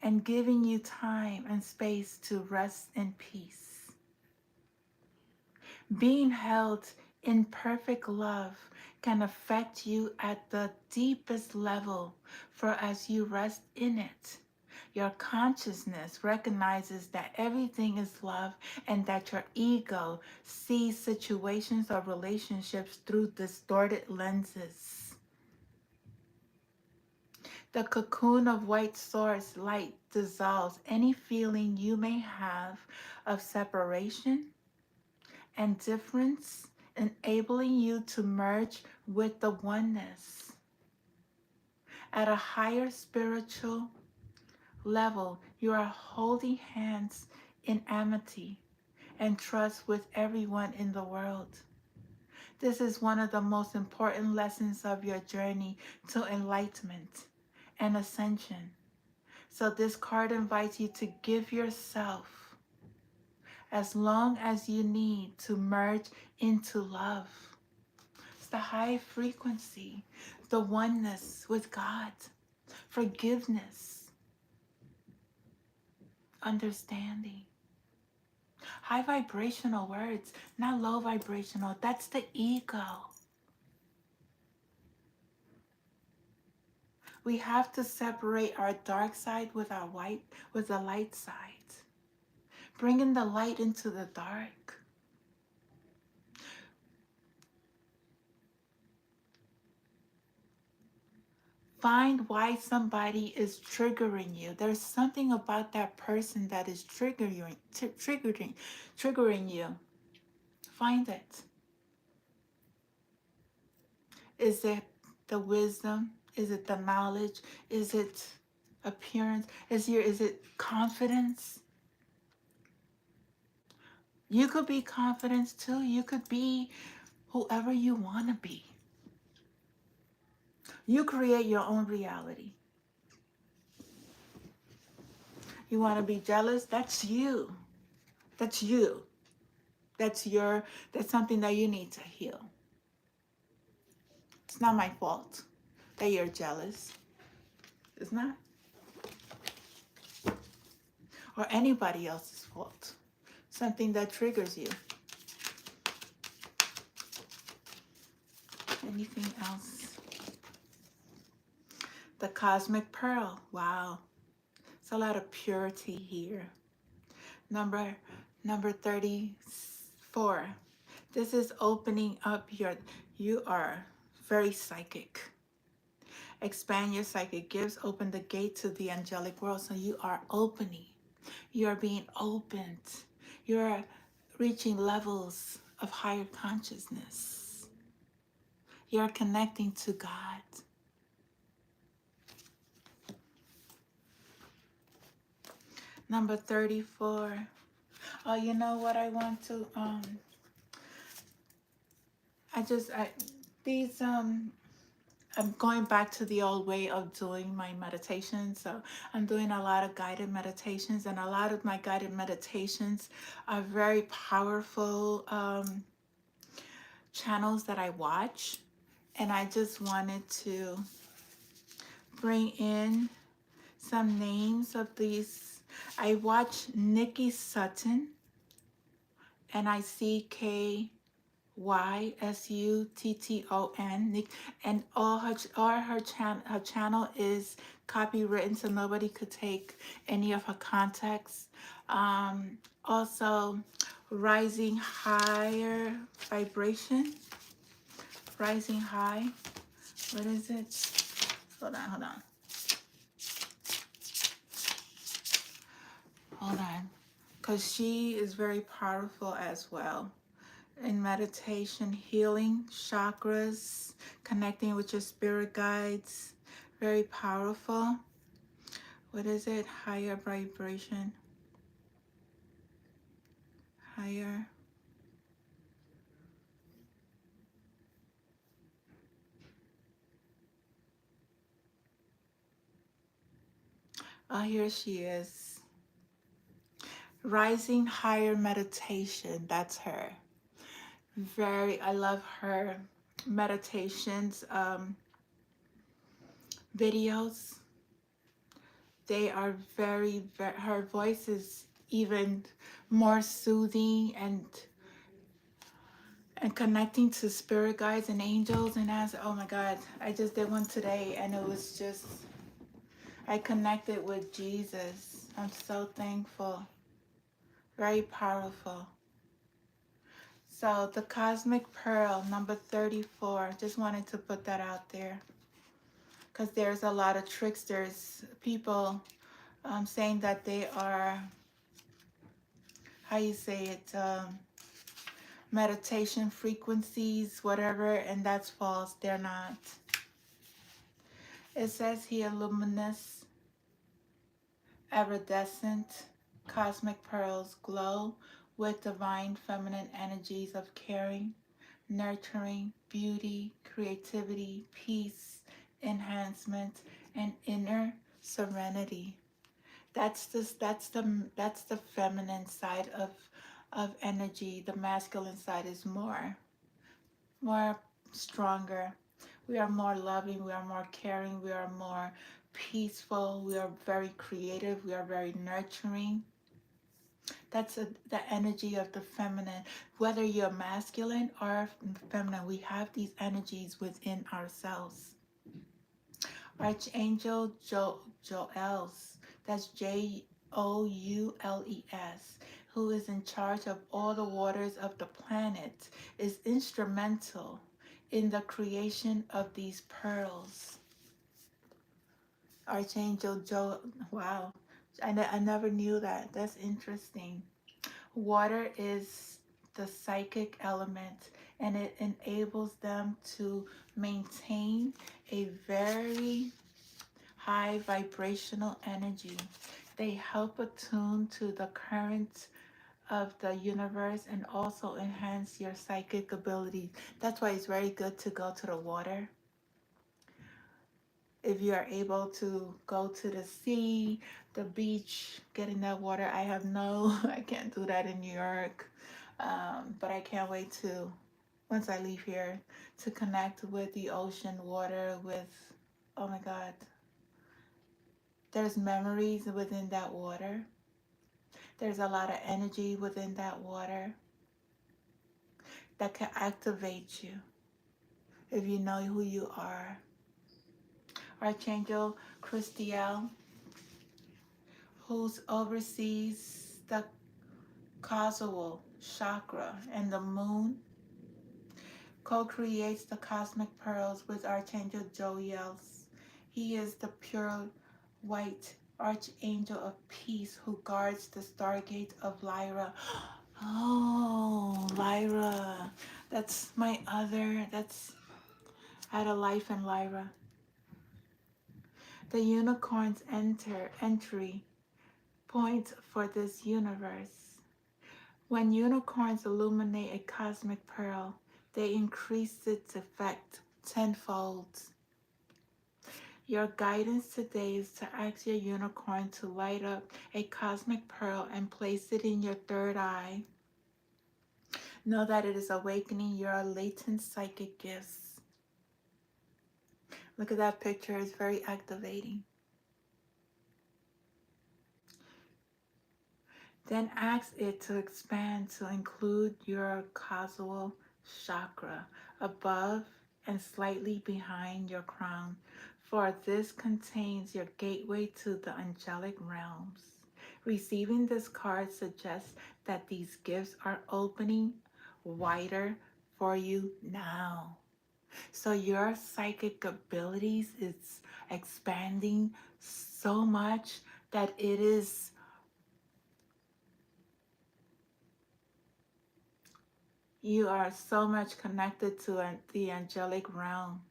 and giving you time and space to rest in peace. Being held in perfect love can affect you at the deepest level, for as you rest in it, your consciousness recognizes that everything is love and that your ego sees situations or relationships through distorted lenses. The cocoon of white source light dissolves any feeling you may have of separation and difference, enabling you to merge with the oneness. At a higher spiritual level, you are holding hands in amity and trust with everyone in the world. This is one of the most important lessons of your journey to enlightenment and ascension. So this card invites you to give yourself as long as you need to merge into love. It's the high frequency, the oneness with God, forgiveness, understanding. High vibrational words, not low vibrational. That's the ego. We have to separate our dark side with our white, with the light side. Bringing the light into the dark. Find why somebody is triggering you. There's something about that person that is triggering you. Find it. Is it the wisdom? Is it the knowledge? Is it appearance? Is it confidence? You could be confidence too. You could be whoever you want to be. You create your own reality. You want to be jealous? That's you. That's you. That's something that you need to heal. It's not my fault that you're jealous. It's not. Or anybody else's fault. Something that triggers you. Anything else? The cosmic pearl. Wow. It's a lot of purity here. Number 34. This is opening up you are very psychic. Expand your psychic gifts, open the gate to the angelic world. So you are opening. You are being opened. You are reaching levels of higher consciousness. You are connecting to God. Number 34. Oh, you know what I want to I'm going back to the old way of doing my meditation. So I'm doing a lot of guided meditations, and a lot of my guided meditations are very powerful channels that I watch. And I just wanted to bring in some names of these. I watch Nikki Sutton, NICKYSUTTON, and her channel is copywritten, so nobody could take any of her contacts. Also, Rising Higher Vibration, Rising High. What is it? Hold on. Because she is very powerful as well. In meditation, healing chakras, connecting with your spirit guides, very powerful. What is it? Higher vibration. Higher. Oh, here she is. Rising Higher Meditation. That's her. I love her meditations, videos. They are her voice is even more soothing and connecting to spirit guides and angels. And as, oh my God, I just did one today and it was just, I connected with Jesus. I'm so thankful. Very powerful. So the Cosmic Pearl, number 34, just wanted to put that out there because there's a lot of tricksters, people saying that they are, how you say it, meditation frequencies, whatever, and that's false. They're not. It says here, luminous, iridescent, cosmic pearls glow with divine feminine energies of caring, nurturing, beauty, creativity, peace, enhancement, and inner serenity. That's the feminine side of energy. The masculine side is more stronger. We are more loving, we are more caring, we are more peaceful, we are very creative, we are very nurturing. The energy of the feminine. Whether you're masculine or feminine, we have these energies within ourselves. Archangel Joels, that's Joules, who is in charge of all the waters of the planet, is instrumental in the creation of these pearls. Archangel Joe, wow, I never knew that. That's interesting. Water is the psychic element and it enables them to maintain a very high vibrational energy. They help attune to the current of the universe and also enhance your psychic ability. That's why it's very good to go to the water. If you are able to go to the sea, the beach, get in that water. I can't do that in New York, but I can't wait to, once I leave here, to connect with the ocean water with, oh my God, there's memories within that water. There's a lot of energy within that water that can activate you if you know who you are. Archangel Christiel, who oversees the causal chakra and the moon, co-creates the cosmic pearls with Archangel Joel. He is the pure white archangel of peace who guards the stargate of Lyra. Oh, Lyra. I had a life in Lyra. The unicorn's entry point for this universe. When unicorns illuminate a cosmic pearl, they increase its effect tenfold. Your guidance today is to ask your unicorn to light up a cosmic pearl and place it in your third eye. Know that it is awakening your latent psychic gifts. Look at that picture, it's very activating. Then ask it to expand to include your causal chakra above and slightly behind your crown, for this contains your gateway to the angelic realms. Receiving this card suggests that these gifts are opening wider for you now. So your psychic abilities is expanding so much that it is, you are so much connected to the angelic realm.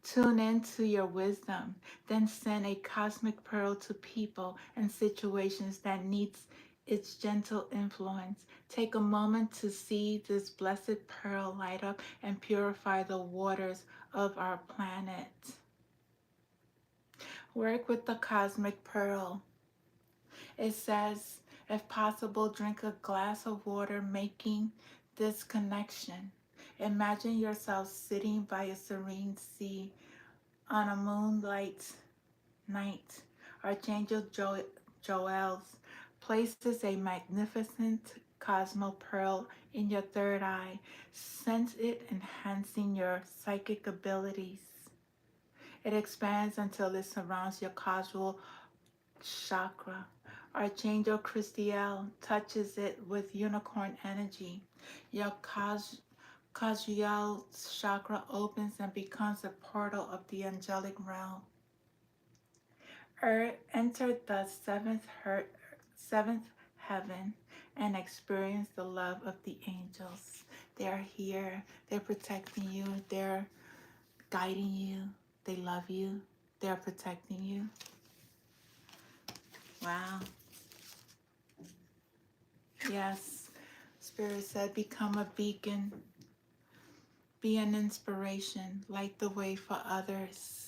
Tune into your wisdom, then send a cosmic pearl to people and situations that needs its gentle influence. Take a moment to see this blessed pearl light up and purify the waters of our planet. Work with the cosmic pearl. It says If possible, drink a glass of water, making this connection. Imagine yourself sitting by a serene sea on a moonlight night. Archangel Joel places a magnificent Cosmo Pearl in your third eye. Sense it enhancing your psychic abilities. It expands until it surrounds your causal chakra. Archangel Christiel touches it with unicorn energy. Your causal chakra opens and becomes a portal of the angelic realm. Enter the seventh heaven and experience the love of the angels. They are here. They're protecting you. They're guiding you. They love you. They're protecting you. Wow. Yes. Spirit said, become a beacon. Be an inspiration. Light the way for others.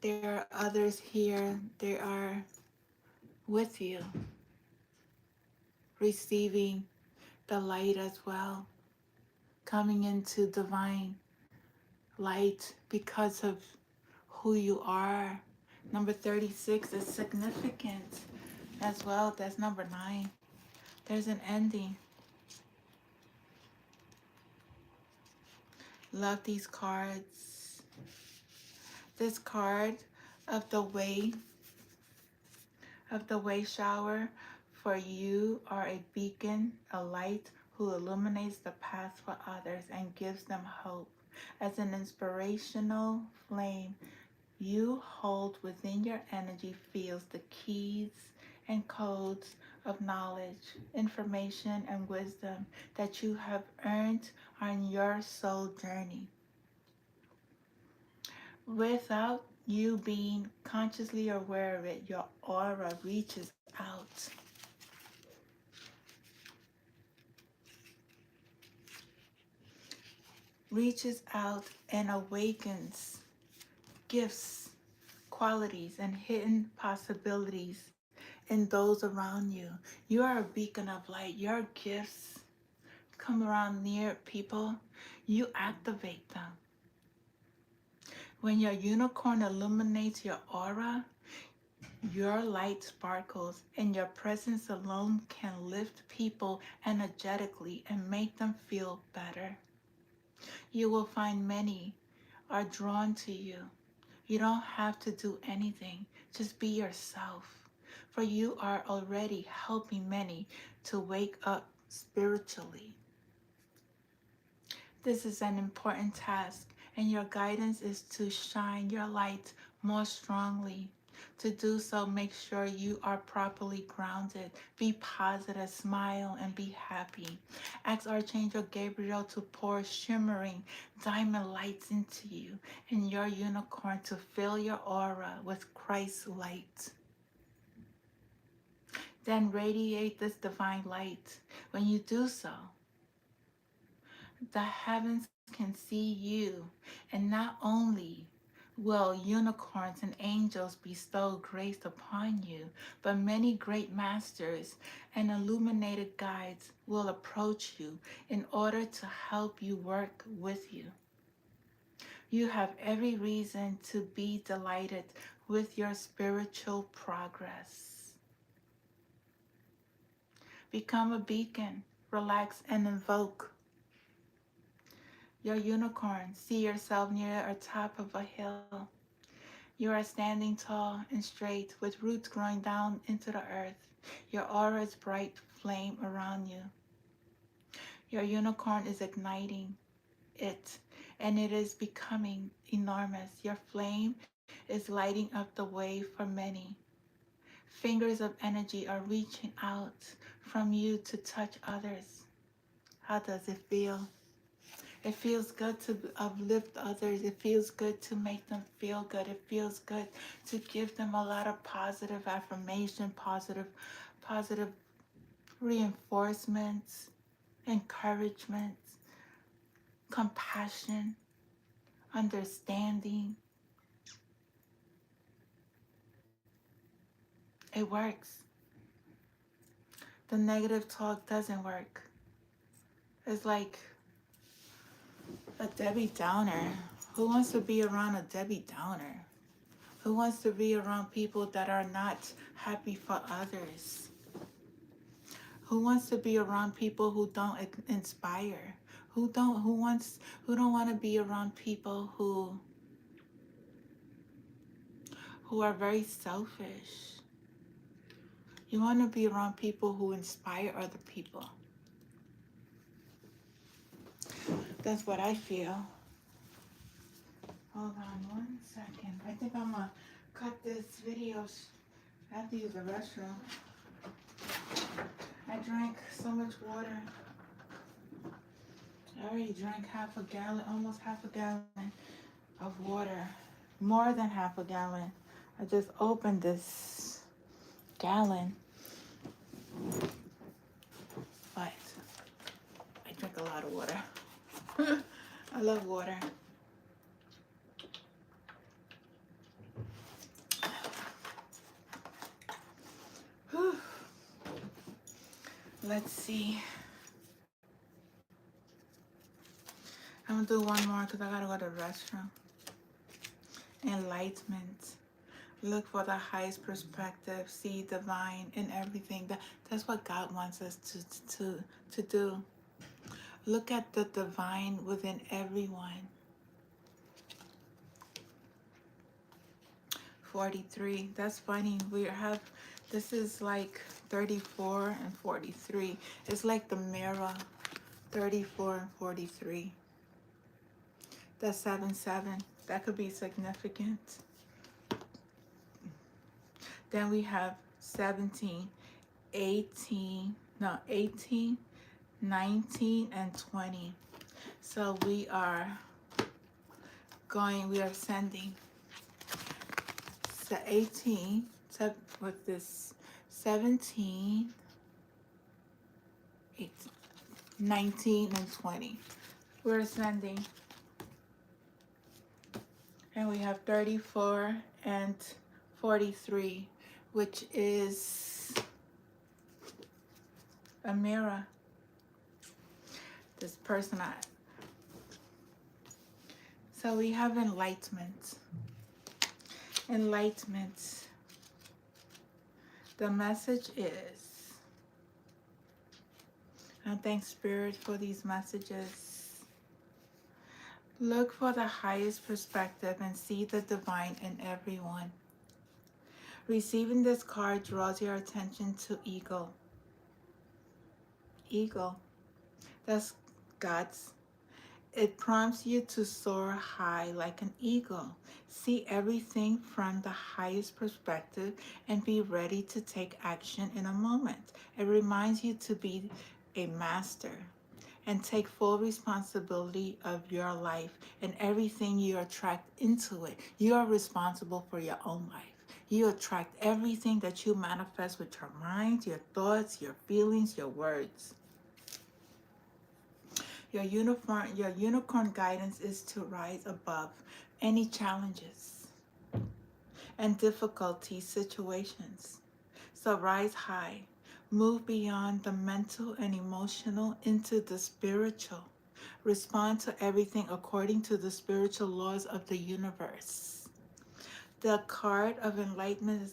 There are others here. They are with you, receiving the light as well, coming into divine light because of who you are. Number 36 is significant as well. That's number 9. There's an ending. Love these cards. This card of the way shower, for you are a beacon, a light who illuminates the path for others and gives them hope. As an inspirational flame, you hold within your energy fields the keys and codes of knowledge, information, and wisdom that you have earned on your soul journey. Without you being consciously aware of it, your aura reaches out. Reaches out and awakens gifts, qualities, and hidden possibilities in those around you. You are a beacon of light. Your gifts come around near people, you activate them. When your unicorn illuminates your aura, your light sparkles, and your presence alone can lift people energetically and make them feel better. You will find many are drawn to you. You don't have to do anything, just be yourself. For you are already helping many to wake up spiritually. This is an important task, and your guidance is to shine your light more strongly. To do so, make sure you are properly grounded. Be positive, smile, and be happy. Ask Archangel Gabriel to pour shimmering diamond lights into you and your unicorn to fill your aura with Christ's light. Then radiate this divine light. When you do so, the heavens can see you, and not only will unicorns and angels bestow grace upon you, but many great masters and illuminated guides will approach you in order to help you work with you. You have every reason to be delighted with your spiritual progress. Become a beacon, relax, and invoke your unicorn. See yourself near the top of a hill. You are standing tall and straight with roots growing down into the earth. Your aura is bright flame around you. Your unicorn is igniting it, and it is becoming enormous. Your flame is lighting up the way for many. Fingers of energy are reaching out from you to touch others. How does it feel? It feels good to uplift others. It feels good to make them feel good. It feels good to give them a lot of positive affirmation, positive reinforcements, encouragements, compassion, understanding. It works. The negative talk doesn't work. It's like a Debbie Downer. Who wants to be around a Debbie Downer? Who wants to be around people that are not happy for others? Who wants to be around people who don't inspire? Who don't want to be around people who are very selfish? You want to be around people who inspire other people. That's what I feel. Hold on 1 second. I think I'm gonna cut this video. I have to use the restroom. I drank so much water. I already drank half a gallon, almost half a gallon of water. More than half a gallon. I just opened this gallon. But I drink a lot of water. I love water. Whew. Let's see. I'm gonna do one more because I gotta go to the restroom. Enlightenment. Look for the highest perspective. See divine in everything. That's what God wants us to do. Look at the divine within everyone. 43. That's funny. This is like 34 and 43. It's like the mirror. 34 and 43. That's 7-7. That could be significant. Then we have 17, 18, 19, and 20. So we are sending 18 with this 17, 18, 19, and 20. We're sending. And we have 34 and 43, which is a mirror. This person. So we have enlightenment. Enlightenment. The message is, and thank Spirit for these messages. Look for the highest perspective and see the divine in everyone. Receiving this card draws your attention to ego. Ego. That's God's. It prompts you to soar high like an eagle. See everything from the highest perspective and be ready to take action in a moment. It reminds you to be a master and take full responsibility of your life and everything you attract into it. You are responsible for your own life. You attract everything that you manifest with your mind, your thoughts, your feelings, your words. Your unicorn guidance is to rise above any challenges and difficulty situations. So rise high. Move beyond the mental and emotional into the spiritual. Respond to everything according to the spiritual laws of the universe. The card of enlightenment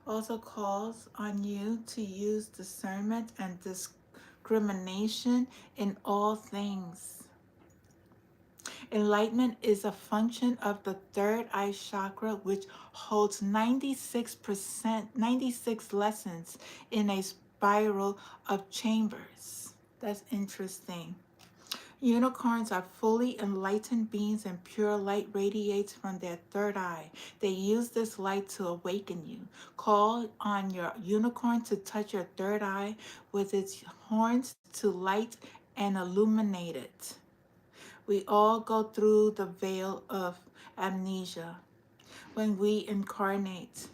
also calls on you to use discernment and discrimination in all things. Enlightenment is a function of the third eye chakra, which holds 96 lessons in a spiral of chambers. That's interesting. Unicorns are fully enlightened beings and pure light radiates from their third eye. They use this light to awaken you. Call on your unicorn to touch your third eye with its horns to light and illuminate it. We all go through the veil of amnesia. When we incarnate,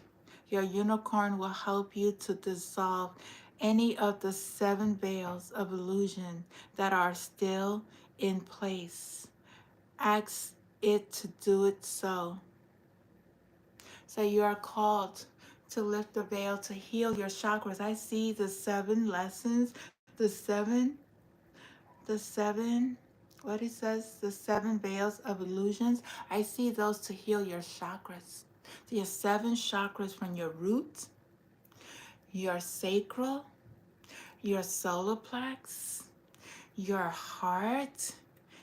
your unicorn will help you to dissolve any of the 7 veils of illusion that are still in place. Ask it to do it so. So you are called to lift the veil, to heal your chakras. I see the 7 lessons, the seven, what it says, the 7 veils of illusions. I see those to heal your chakras. So your 7 chakras from your root, your sacral, your solar plex, your heart,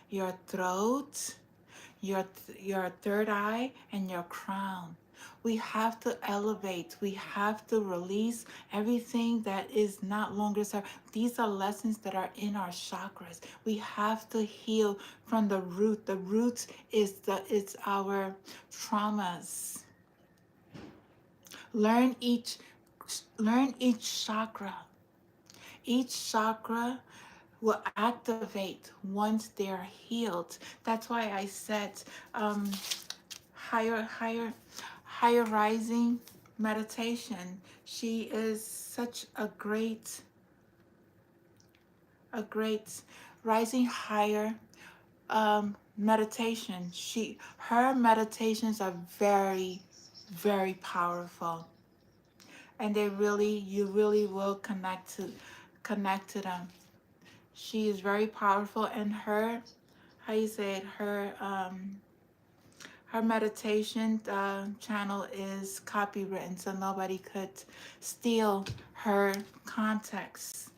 your throat, your third eye, and your crown. We have to elevate. We have to release everything that is not longer served. These are lessons that are in our chakras. We have to heal from the root. The root is it's our traumas. Learn each chakra. Each chakra will activate once they're healed. That's why I said um, higher rising meditation. She is such a great rising higher meditation. Her meditations are very, very powerful, and you really will connect to them. She is very powerful, and how you say it, her meditation channel is copywritten, so nobody could steal her context.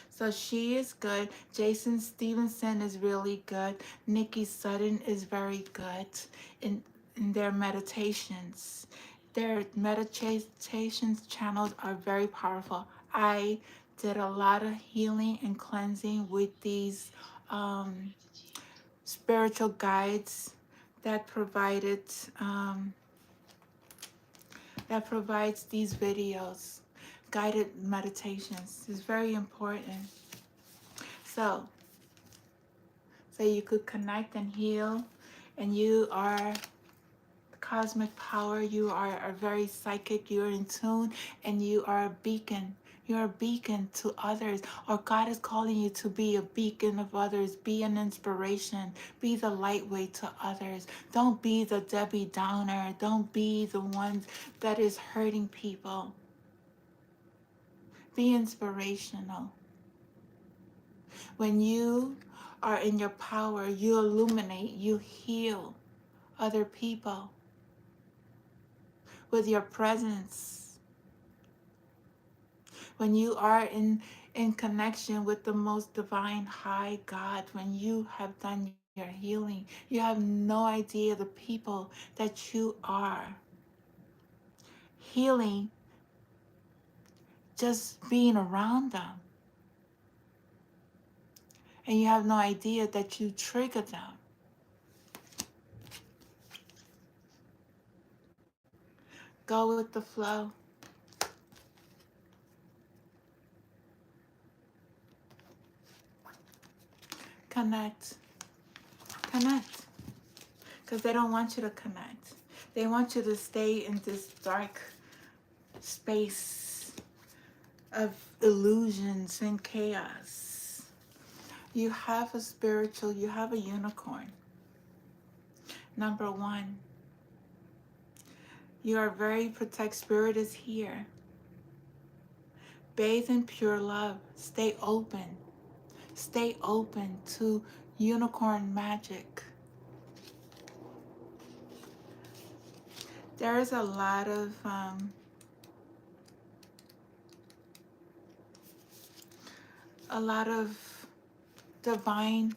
So she is good. Jason Stevenson is really good. Nikki Sutton is very good in their meditations. Their meditations channels are very powerful. I did a lot of healing and cleansing with these um, spiritual guides that um, provides these videos, guided meditations. It's very important. So you could connect and heal, and you are cosmic power. You are very psychic. You're in tune, and you are a beacon. You're a beacon to others, or God is calling you to be a beacon of others. Be an inspiration. Be the lightweight to others. Don't be the Debbie Downer. Don't be the one that is hurting people. Be inspirational. When you are in your power, you illuminate, you heal other people with your presence. When you are in connection with the most divine high God, when you have done your healing, you have no idea the people that you are healing just being around them. And you have no idea that you trigger them. Go with the flow. Connect. Connect. Because they don't want you to connect. They want you to stay in this dark space of illusions and chaos. You have you have a unicorn. Number 1, you are very protect. Spirit is here. Bathe in pure love. Stay open. Stay open to unicorn magic. There is a lot of divine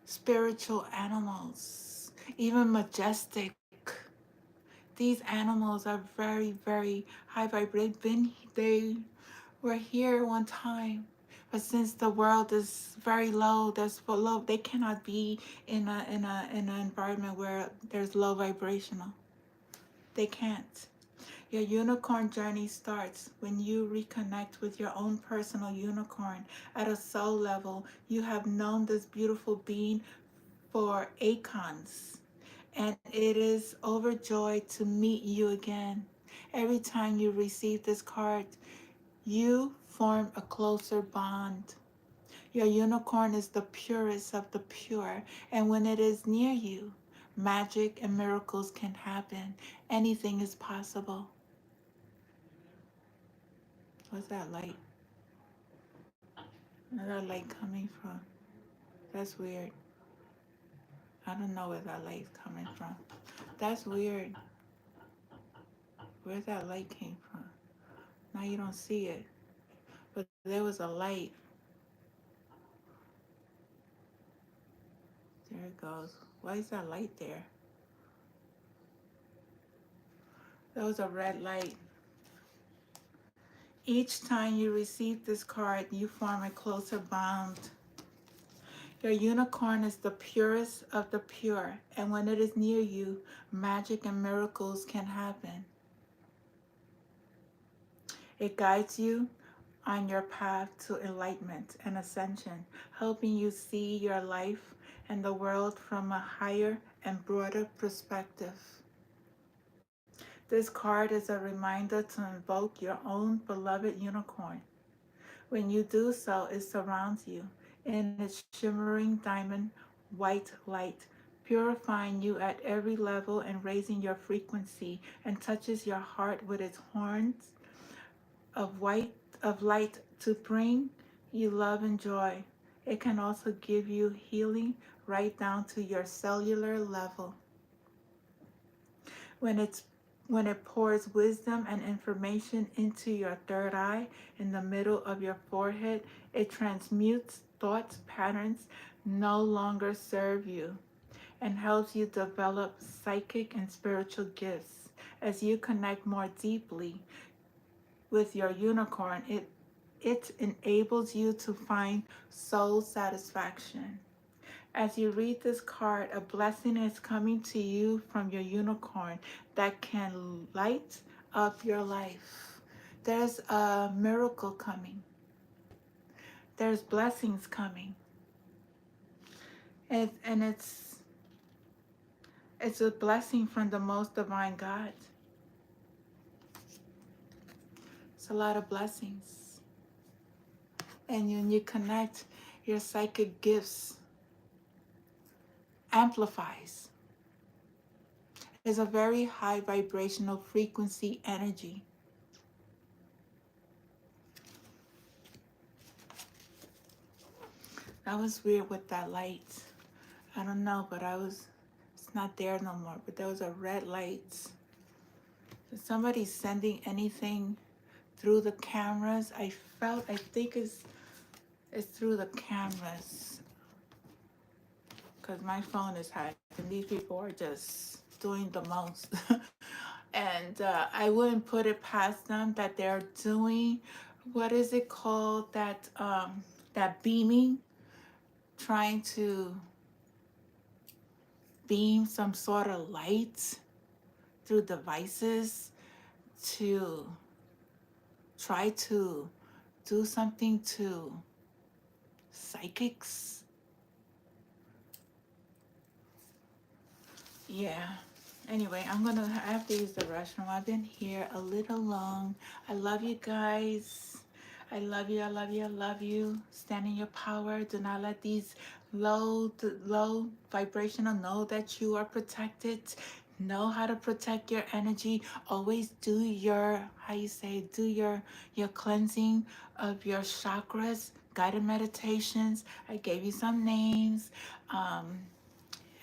spiritual animals, even majestic. These animals are very, very high vibrating. They were here one time, but since the world is very low, they cannot be in an environment where there's low vibrational. They can't. Your unicorn journey starts when you reconnect with your own personal unicorn at a soul level. You have known this beautiful being for eons, and it is overjoyed to meet you again. Every time you receive this card, you form a closer bond. Your unicorn is the purest of the pure, and when it is near you, magic and miracles can happen. Anything is possible. What's that light? Where's that light coming from? That's weird. I don't know where that light's coming from. That's weird. Where that light came from? Now you don't see it. But there was a light. There it goes. Why is that light there? There was a red light. Each time you receive this card, you form a closer bond. Your unicorn is the purest of the pure, and when it is near you, magic and miracles can happen. It guides you on your path to enlightenment and ascension, helping you see your life and the world from a higher and broader perspective. This card is a reminder to invoke your own beloved unicorn. When you do so, it surrounds you in its shimmering diamond white light, purifying you at every level and raising your frequency, and touches your heart with its horns of white of light to bring you love and joy. It can also give you healing right down to your cellular level. When it's when it pours wisdom and information into your third eye in the middle of your forehead, it transmutes thought patterns no longer serve you and helps you develop psychic and spiritual gifts. As you connect more deeply with your unicorn, it enables you to find soul satisfaction. As you read this card, a blessing is coming to you from your unicorn that can light up your life. There's a miracle coming. There's blessings coming. And it's a blessing from the most divine God. It's a lot of blessings. And when you connect, your psychic gifts amplifies. It's a very high vibrational frequency energy. That was weird with that light. I don't know, but it's not there no more. But there was a red light. Is somebody sending anything through the cameras? I think it's through the cameras. Because my phone is hacked and these people are just doing the most. And I wouldn't put it past them that they're doing, what is it called, that beaming, trying to beam some sort of light through devices to try to do something to psychics. Yeah. Anyway, I have to use the restroom. I've been here a little long. I love you guys. I love you, I love you, I love you. Stand in your power. Do not let these low vibrational know that you are protected. Know how to protect your energy. Always do your, your cleansing of your chakras, guided meditations. I gave you some names.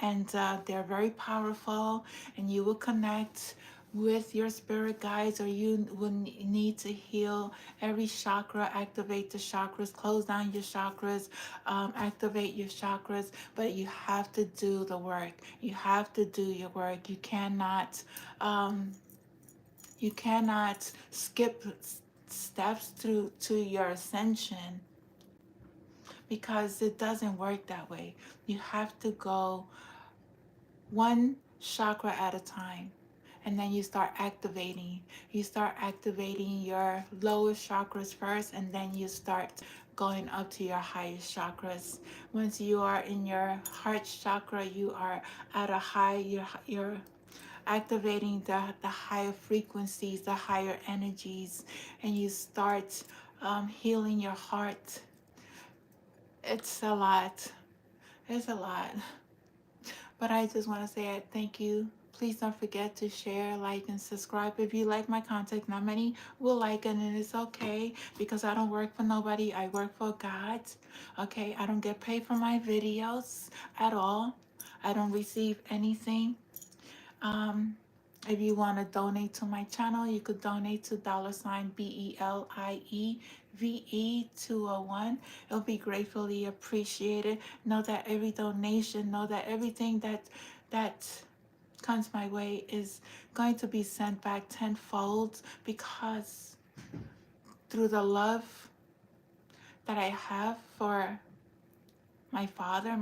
And they're very powerful, and you will connect with your spirit guides, or you will need to heal every chakra, activate the chakras, close down your chakras, activate your chakras. But you have to do the work. You have to do your work. Um, you cannot skip steps through to your ascension, because it doesn't work that way. You have to go one chakra at a time, and then you start activating your lowest chakras first, and then you start going up to your highest chakras. Once you are in your heart chakra, you are at a high, you're activating the higher frequencies, the higher energies, and you start healing your heart. It's a lot. It's a lot. But I just want to say thank you Please don't forget to share, like, and subscribe if you like my content. Not many will like it, and it's okay because I don't work for nobody. I work for God. Okay, I don't get paid for my videos at all. I don't receive anything. Um, if you want to donate to my channel, you could donate to $BELIEVE201. It'll be gratefully appreciated. Know that every donation, know that everything that comes my way is going to be sent back tenfold, because through the love that I have for my father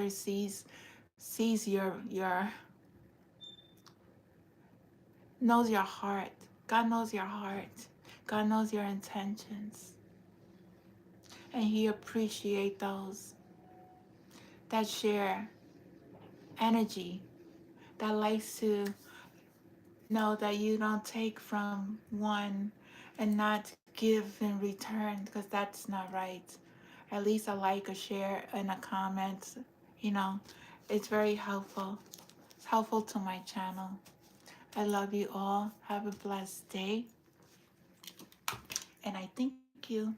sees your knows your heart. God knows your heart. God knows your intentions. And he appreciates those that share energy, that likes to know that you don't take from one and not give in return, because that's not right. At least a like, a share, and a comment, you know, it's very helpful. It's helpful to my channel. I love you all. Have a blessed day. And I thank you.